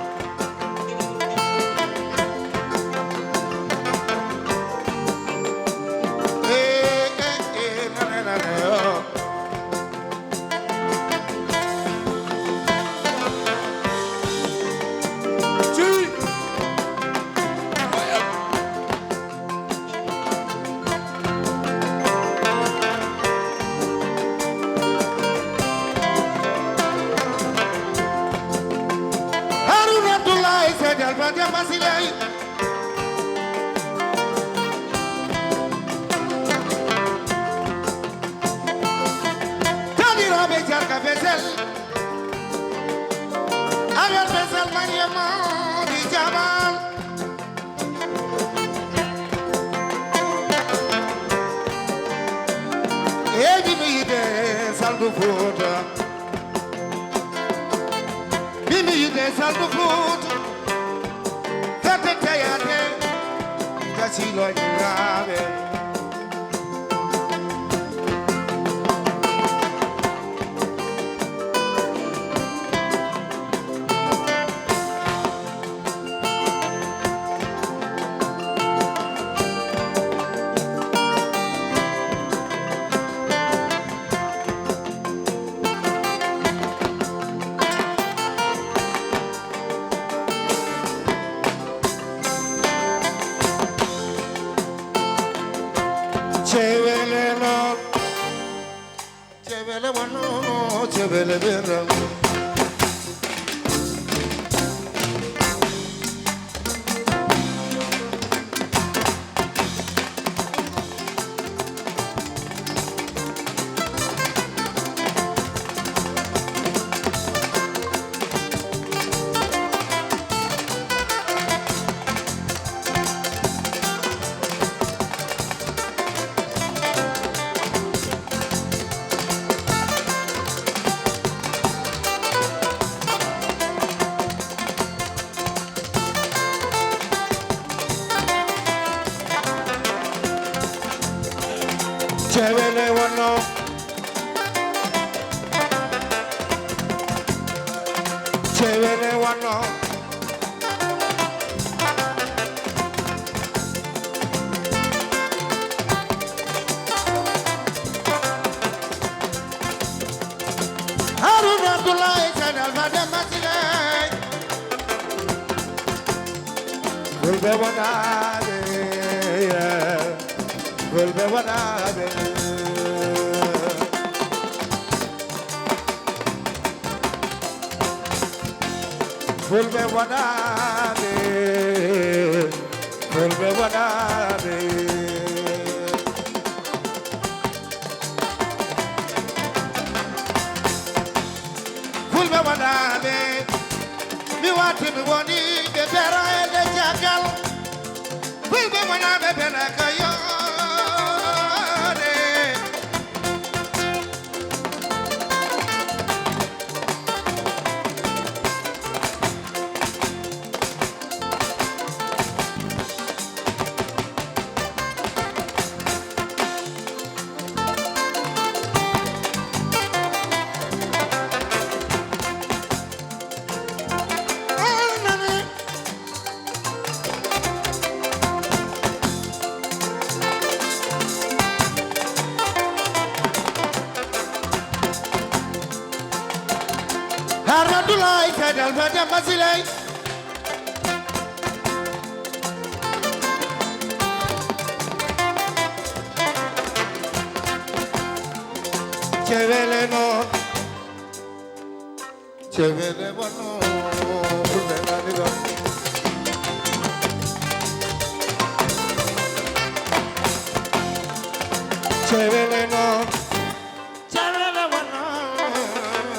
S12: Fulbe Wadabe wana bebela kayo de Haradulai kadal pada masilai Chevele no Chevele bueno Pulvenanilo Chevele no Chevele bueno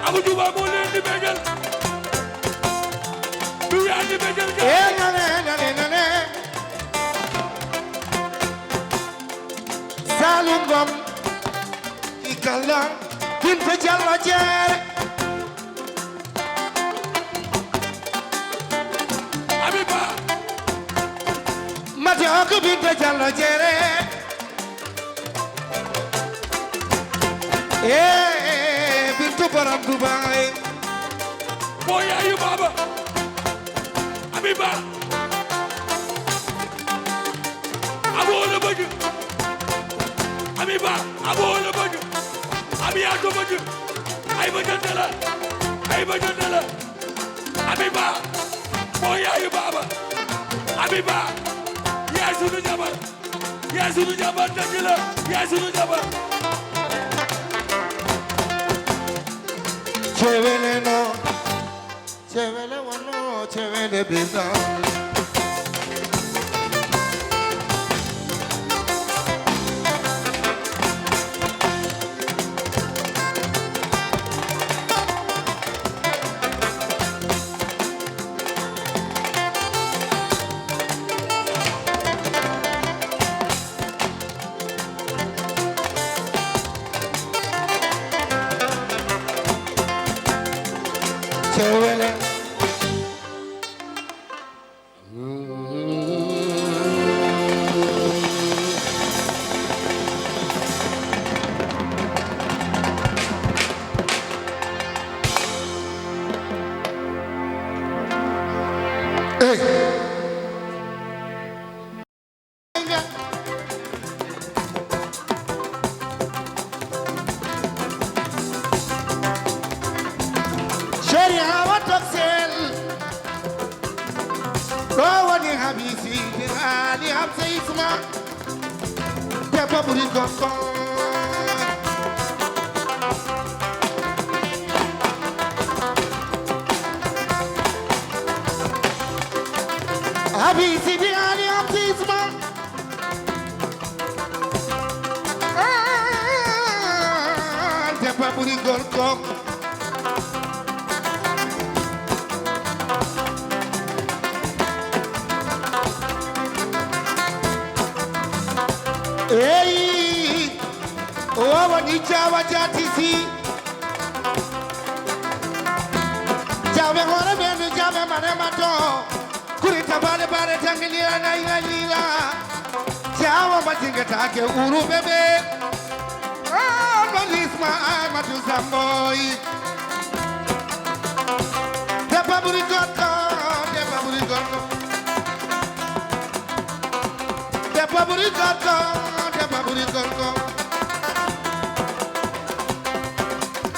S13: Abu Juba mo leen di bégal du yaa di bégal
S12: nane Salungom Ikala Binta Jallo Jeere
S13: Abiba
S12: Matoko Binta Jallo Jeere Bintu Borom Dubai
S13: moo yaayu Baba Abiba aboo la bëgg Abiba aboo la bëgg Abi yaa ko bëgg ay bëggante la Abiba moo yaayu Baba Abiba yaay sunu jabar dëgg la yaay sunu jabar
S12: Chevele no Chevele wano Chevele bisa Chevele Sharia watoksel Rowani habisi Ali hamsa isma Tepa buri koko Habisi Ali hamsa isma Tepa buri koko Hey, oh, wani jawa jatisi. Jawe hore benu jawe mane mato. Kurita bare tangilira na inalila. Jawa majinga take uru bebe. Ah, nolisma ay matu samboy. Depa buri goto. Depa buri goto.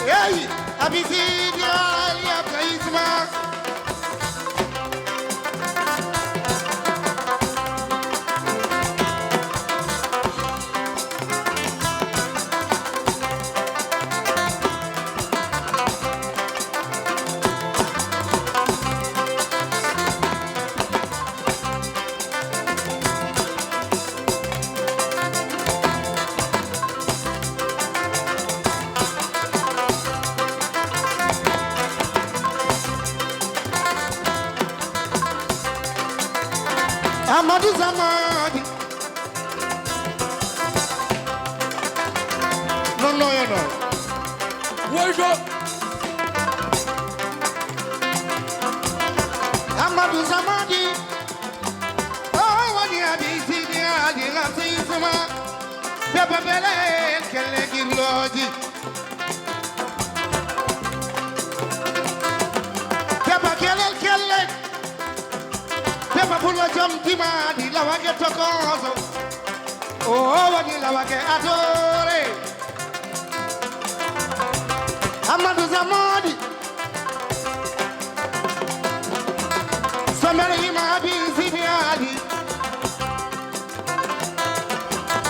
S12: Hey, abisidia ya kaisma. Amadou Samadi non non non
S13: woyto
S12: Amadou Samadi oh wani abi sidi ali nafsi sama bebe bele kele girloji bebe kele bebe pulo jom dimadi lawage tokoso oh wani lawage atore Amadou Samadi Samara ima abi sidi ali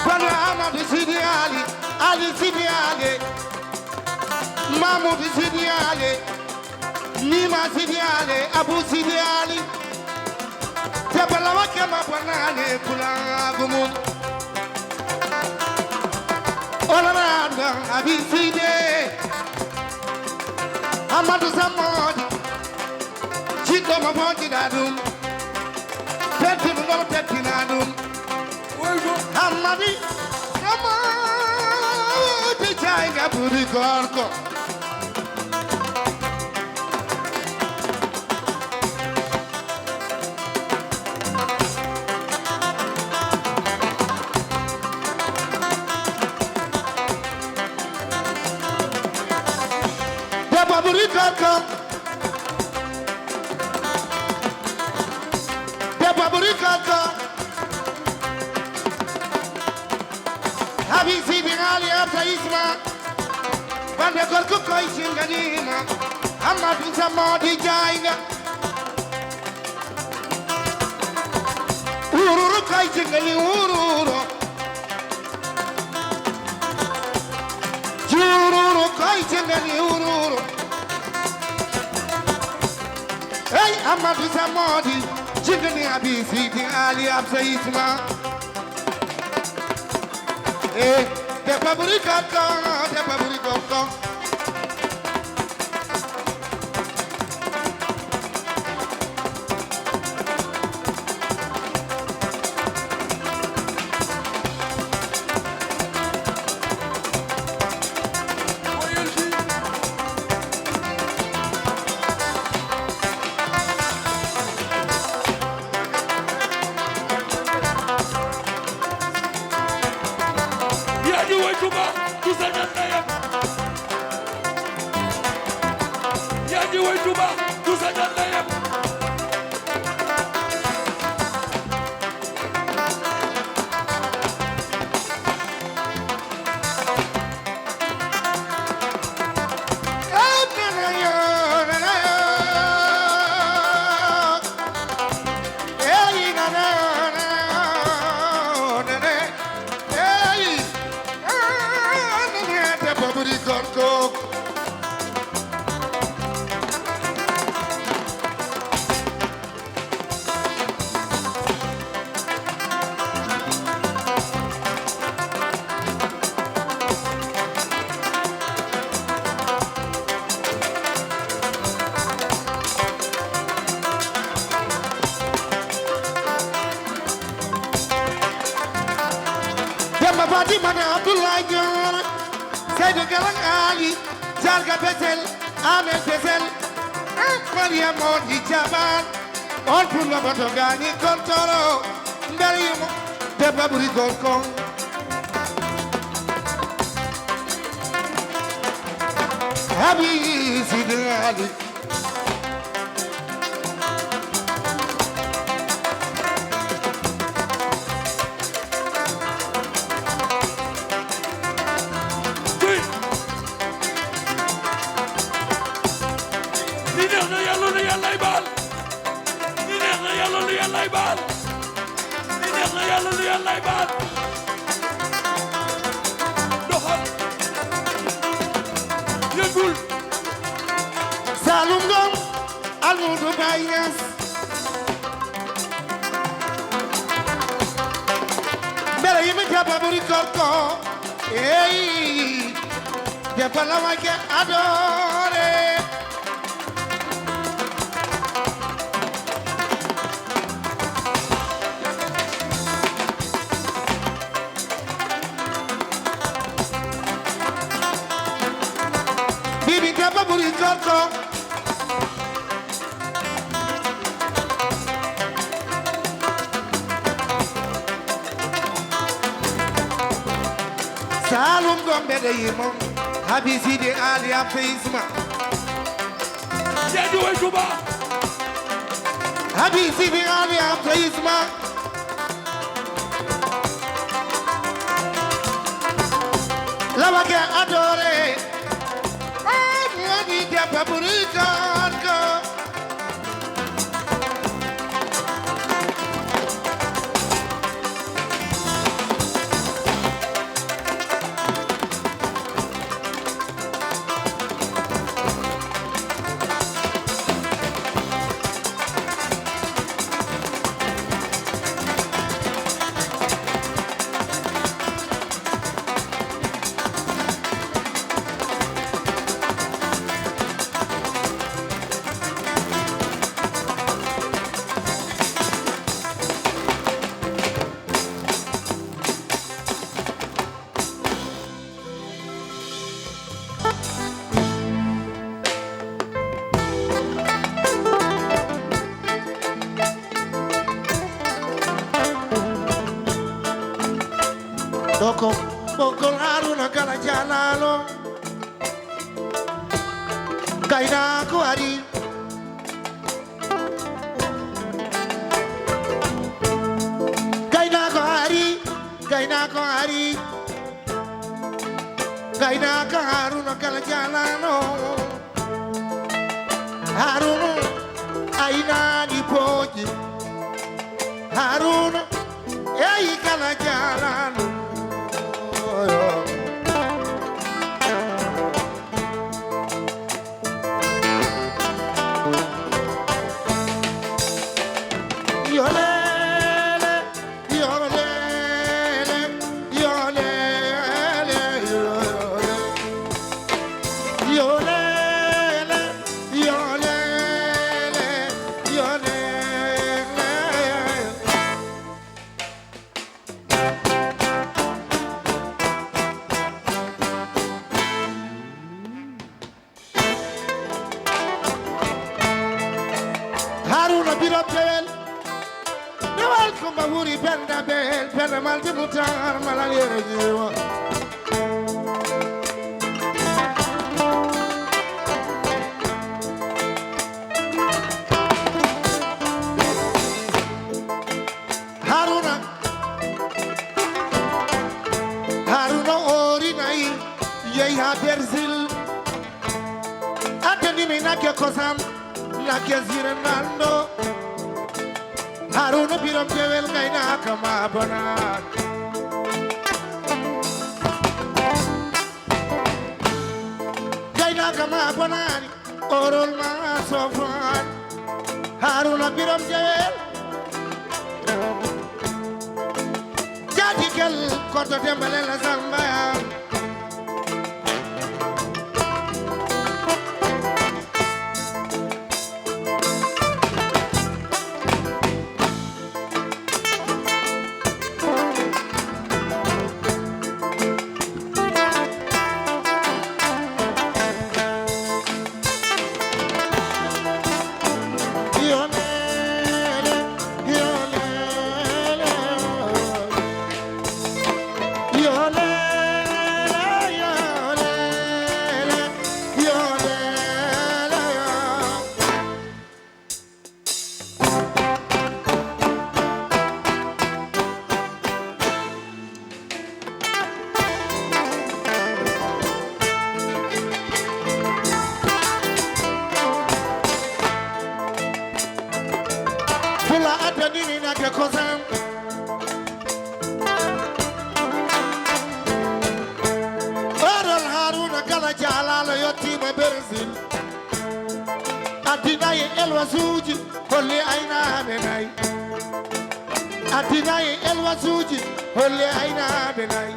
S12: Bana Amadou sidi ali Ali sidi ali Mahmoud sidi ali Nima sidi ali Abu sidi ali Tabala wakama banane kula gumun Olaranda abi sidi Amadou Samadi Chito maboji dadum Peti mungolo peti nadum Amadi Amadi Chaiga puri korko Papa puri korko Paburikaka Abi sidi ngali after isma Bande korku koi chinganima Amadou Samadi jainga Ururu koi chingani ururu Jururu koi chingani ururu Hey Amadou Samadi Chingani abi sidi ali after isma de paburikaka Mabadi mana Abdoulaye Dior Seydou Galang Ali Jarga Besel Amel Besel Maria Modi Jaban On pour la Batogani Kontoro Ndarium Deba Buri Gorko Habi Sidi Ali Salum Ngom Almoudou Bayas Bela yimi jaba buri koko Hey Jaba la wake adore yorko Salum gombe de yimon habisi de ali afisma
S13: Jeju we Juba
S12: habisi de ali afisma Lava che adore Muoni de paprika Doko bokol haruna kala jalalo Kaina ko ari Kaina ko ari Kaina ko ari Kaina ko haruna kala jalalo Haruna aina di poji Haruna ei kala jalalo Haruna Birabel, the welcome Bahuri Pendabel, Penamalti Mutar, Malaria. Haruna Orinai, Yeha Berzil, Atani Naka Kosam. Nakia Ziranando Haruna Biram Jewel Gaina Kama Banat Gaina Kama Banat Orol Ma Sofan Haruna Biram Jewel Jadikel Koto Tembalela Zambaya Elwasuji, holy aina benai. Atinai elwasuji, holy aina benai.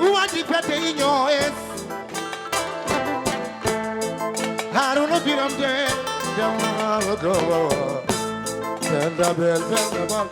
S12: Uwadi pete inyo es. Haruna Biram de, Jamal go. Senda bel, senda bal,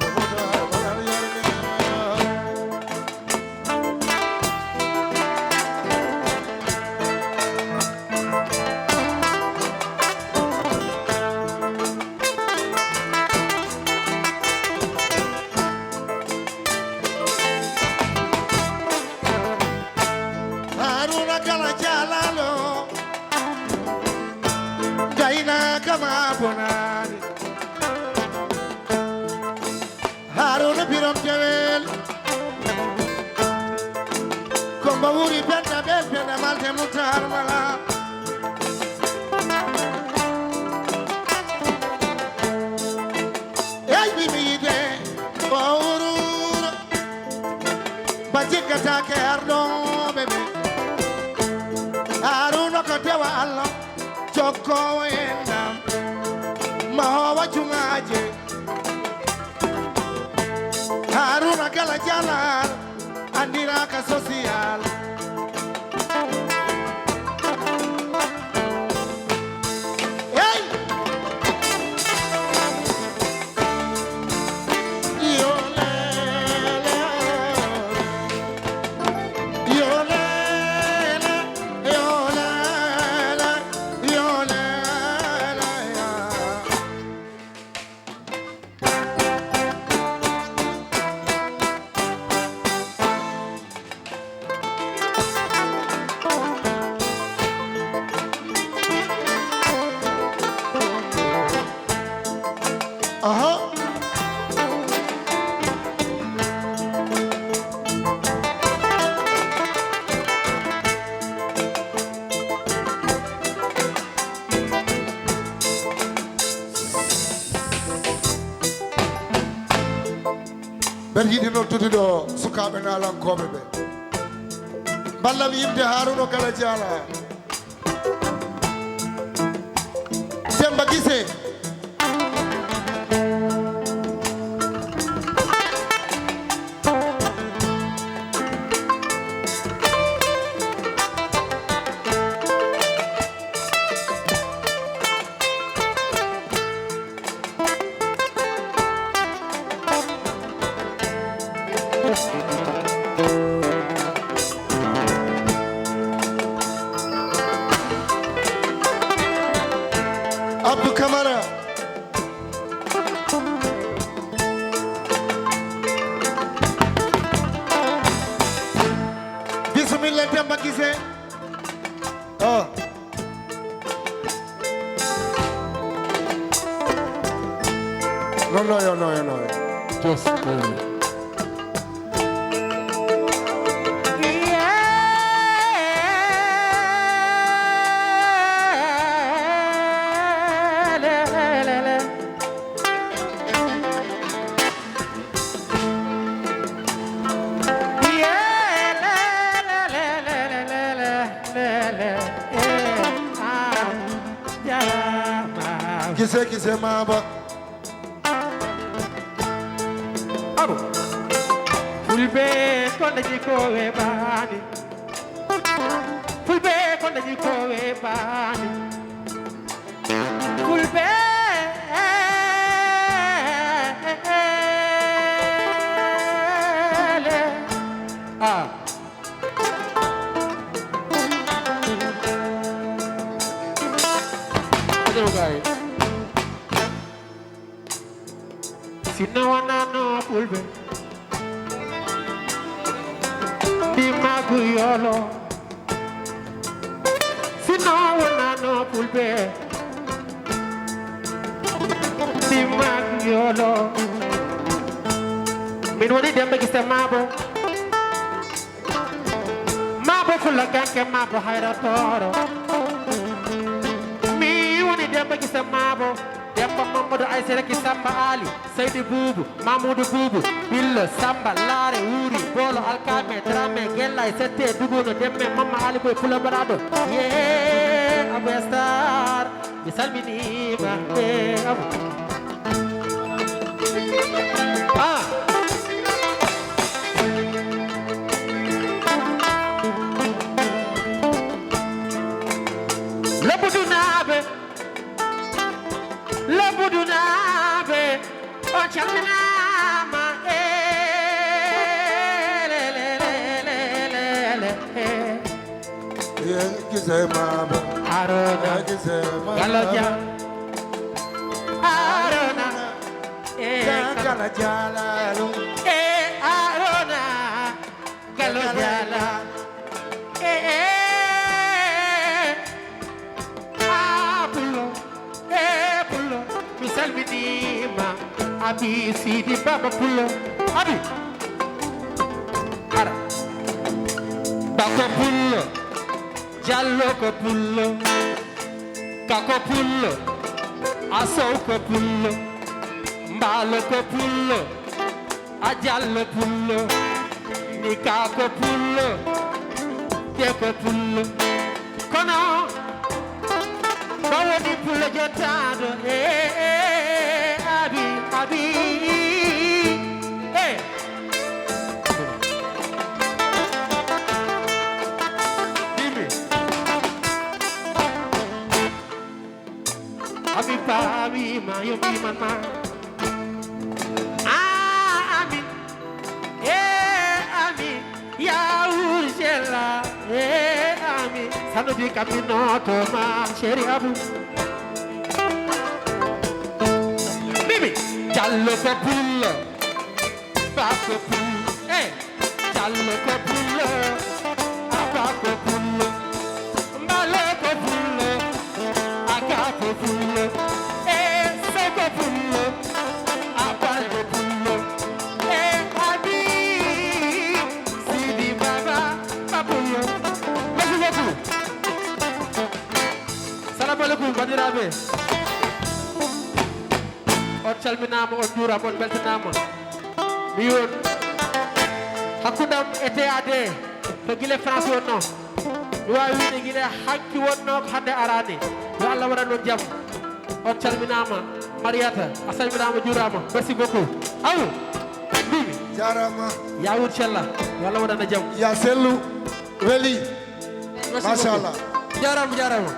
S12: Amadou Tarmala Ey bimide Baurura Bajika take ardo bebe Aruna katewa Allah Choko endam Mahawa chumaje Haruna kala jalal Andira ka social Hey Yo lele Yo lele Yo lele Yo lele Ben yiɗi noddude ɗo sukaɓe nalankoɓe ɓe ballam yimde Harouna Kala Diala Demba Guissé Abdou Camara Bismillah Demba Guissé Oh No Just Guissé Maba
S14: Abu Fulbe konde jikowe bani Fulbe konde jikowe bani Fulbe Sinawana no Fulbe Dimagu yolo Sinawana no Fulbe Dimagu yolo Min woni Demba Guissé Mabo Mabo fulla ganke Mabo hayra toro Mi woni Demba Guissé Mabo Demba Mamadou Aïssé ki Samba Ali Seydi Boubou Mamoudou Boubou Billo Samba Laare Wuri Bolo Alkame Drame Gellay Sette Dugono Demme Mama Ali Boy Pula Barado Ye Abou Star Mi salminima Abou Lebudunabe O chaminama
S12: Guissé Maba
S14: Harouna Kala Diala Harouna
S12: Kala Diala
S14: Harouna Kala Diala Pulo mi salminima Abi Sidi Baba Pulo Abi Ara Baba Pulo Jallo ko pullo kako pullo asow ko pullo mbaalo ko pullo a jallo pullo ni kako pullo te ko pullo kono bawoni pullo jottaado abi abi Abi pabi ma yo mi mama ami ami ya urjela ami sanu di camino to ma chéri abu bibi jallo ko pullo ba ko pullo jallo ko pullo ba ko pullo mbalo ko pullo agapo pullo soko pullo apalgo pullo abi sidi baba papullo merci beaucoup salamu alaikum bandiraɓe on calminama on juurama on beltanama mi won hakkudam e TAD to guila France wonno mi wawi wide guila hanki wonno ko hande arani yo Allah waɗa noon jaam on calminama Mariata a salminama juurama merci beaucoup aw mbimi
S12: jarama
S14: ya wur cella yo Allah waɗana jaam
S12: ya sellu weli machallah
S14: jarama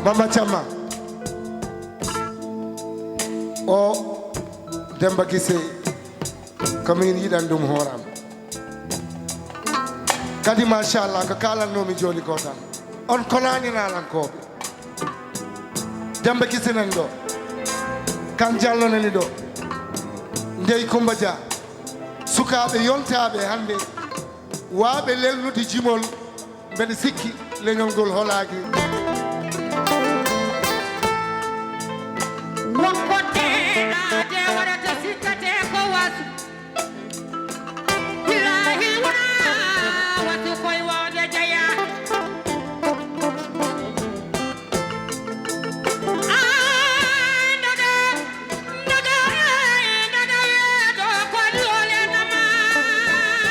S12: Mama Thiama o Demba Guissé komin yiɗan ɗum hooram kadi machallah ko kalannomi joni ko tan on konaninalankoɓe Demba Guissé nan ɗo kan jallonani ɗo ndey Coumba Dia sukaɓe yontaɓe hande waɓe lelnude jimol mbeɗa sikki leñol ngol holaki
S14: wonko teɗade waɗata sikkate ko wasu billahi wona watu koye wawde jeeya nana yeeɗo kodi ole namadi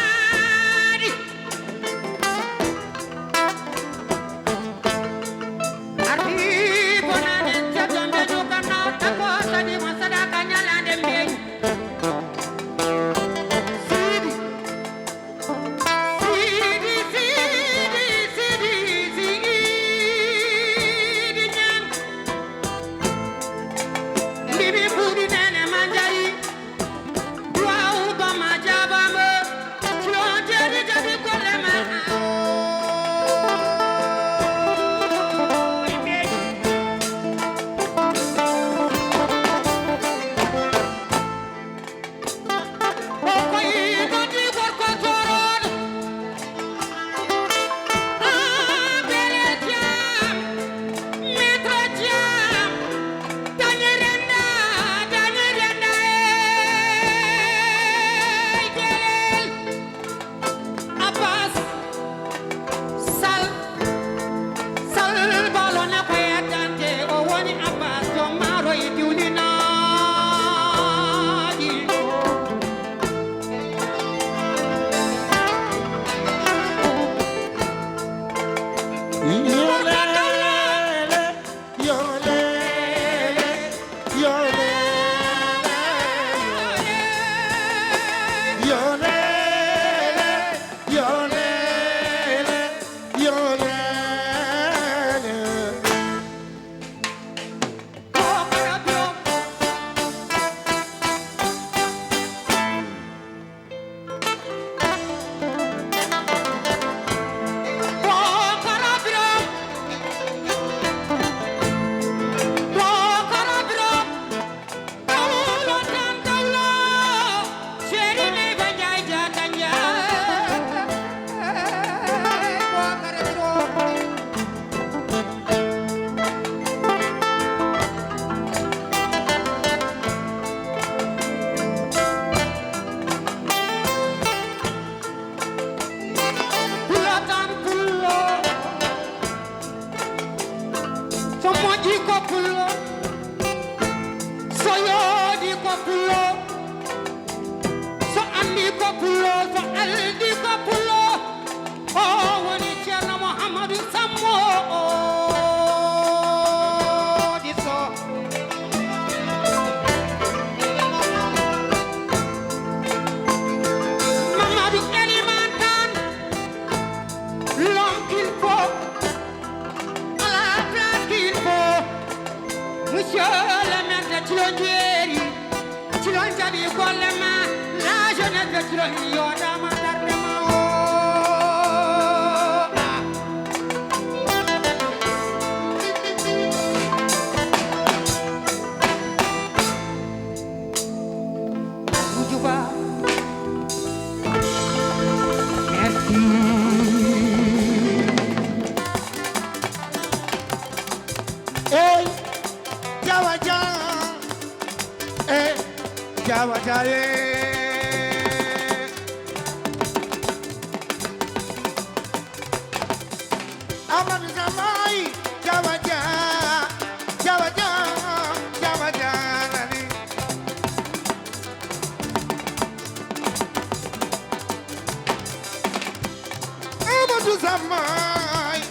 S14: monsieur le maire de Tilondieri Tilon jabi gollema la jeunesse de Tilon yodama tardema
S12: Jawa jaye Amadou Samay Jawa nani Amadou Samay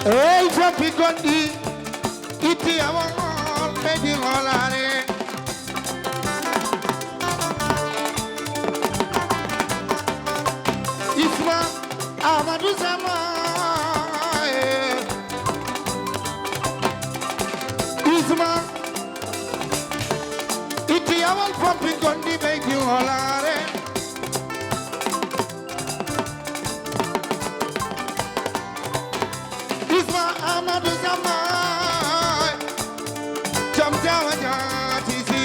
S12: Hey, Papi Gondi, iti awon medi ngolare. Isma Amadou Samay. Isma iti awon Papi Gondi medi ngolare. Amadou Samay jam jawa jati si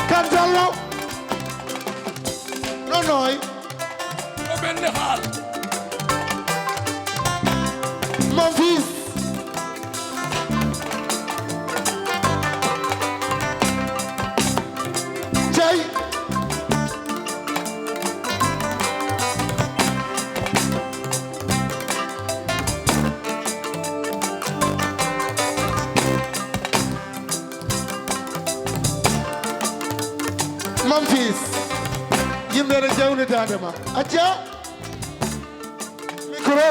S12: Kantalo nonoy o bende hal mon fils Jay mon fils yimɓe jawni dadema acca micro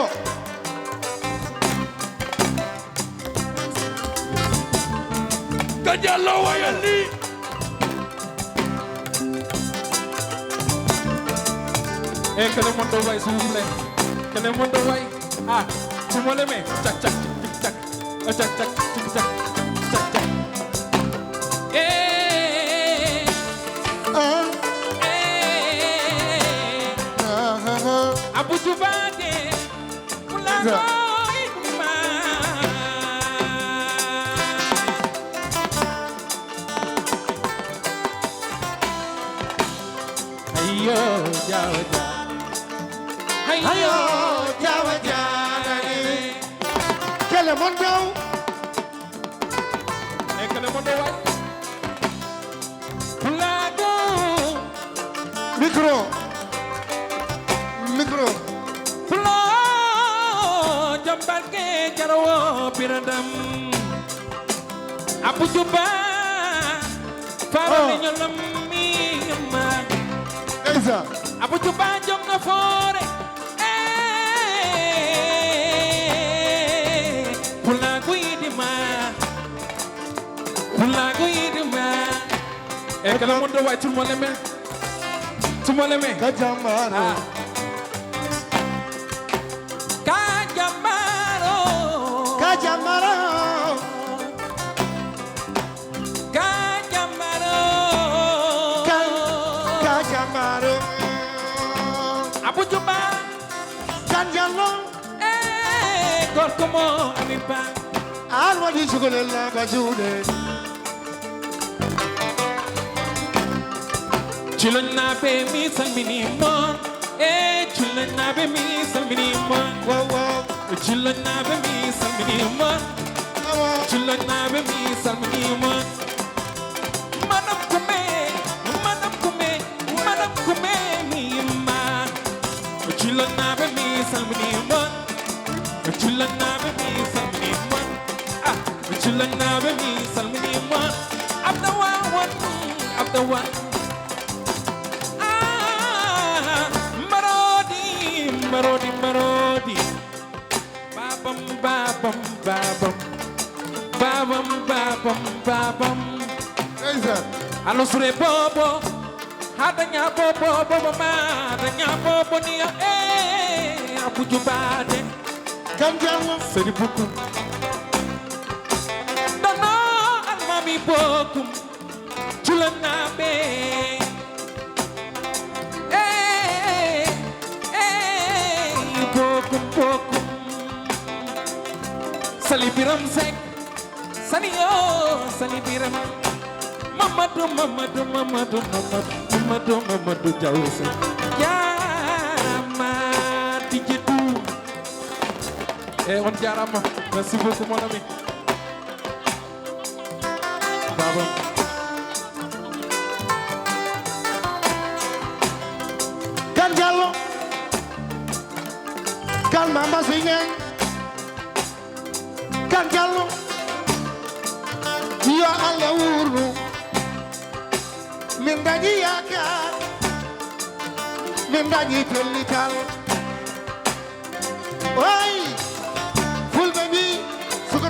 S13: Kajallo wayandi
S8: kene mondo way s'il vous plaît kene mondo way ah tu mo leme tak tak tik tak tak tak tik tak tak tak
S14: Abu Tubade Mulago
S8: Ayo jawa
S12: Ayo jawa janani Kele mondo
S8: kene mondo way
S14: Mulago
S12: Micro Micro
S14: Flo Jambalke Jarawo Piradam Abu Juba Farani nyolam
S12: Eza
S14: Abu Juba jom na fore Pulago idima
S8: kene mondo way tu mo leme
S12: Kajamaro
S14: Abu Juba
S12: Kanjalo
S14: Gorkomo Amipa
S12: Alwa di chukolela bajude
S14: Chulon na be mi salmini mon chulon na be mi salmini mon
S12: wow wow
S14: chulon na be mi salmini mon chulon na be mi salmini mon manam kume mi ma
S8: Chulanabe mi salmini man. Chulanabe mi salmini man. Ah, chulanabe mi salmini man. I'm the one, I'm the one. Ah, Marodi, Marodi, Marodi. Babam, babam, babam. Babam, babam, babam. Allo sure bobo. Hadanya bobo, bobo ma. Hadanya bobo ni abuju bade. Gamjamo. Seri buku. Dono almami bokum. Chulanabe. Bokum, bokum. Salibiram sek. Saniyo, salibiram. Mamadou, Mamadou, Mamadou, Mamadou, Mamadou, Mamadou Jawse. Jarama Tidjidou. On jarama. Merci beaucoup mon ami. Baba.
S12: Kan Jallo. Kan Mamba Singeng. Kan Jallo. Ya Allah wurnu. Min dañi yaakaar min dañi pellital way fulɓe mbi suko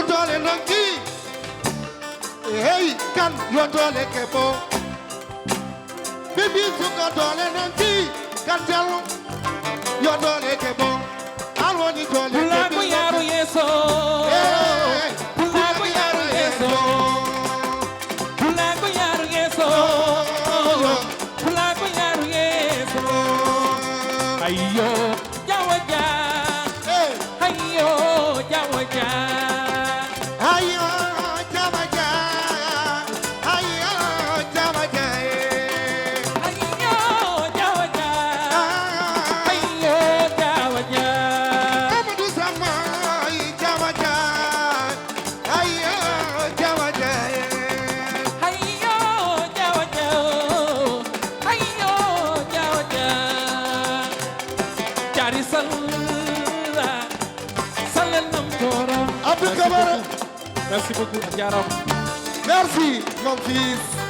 S12: doole nokki hey kan yo doole kebo ɓe mbi suko doole nokki kan Jallo yo doole kebo an woni doole
S8: Pulago yaro yeso. Pulago yaro yeso. Pulago yaro yeso. Pulago yaro yeso. Ayo jawaja. Ayo jawaja.
S12: Ayo jawaja. Ayo jawaja.
S8: Ayo jawaja. Ayo jawaja.
S12: Amadou Sama jawaja. Ayo jawaja.
S8: Ayo jawaja. Ayo jawaja. Jari salla. Salanam tora.
S12: Abdou Camara.
S8: Merci beaucoup, Diarra.
S12: Merci, mon fils.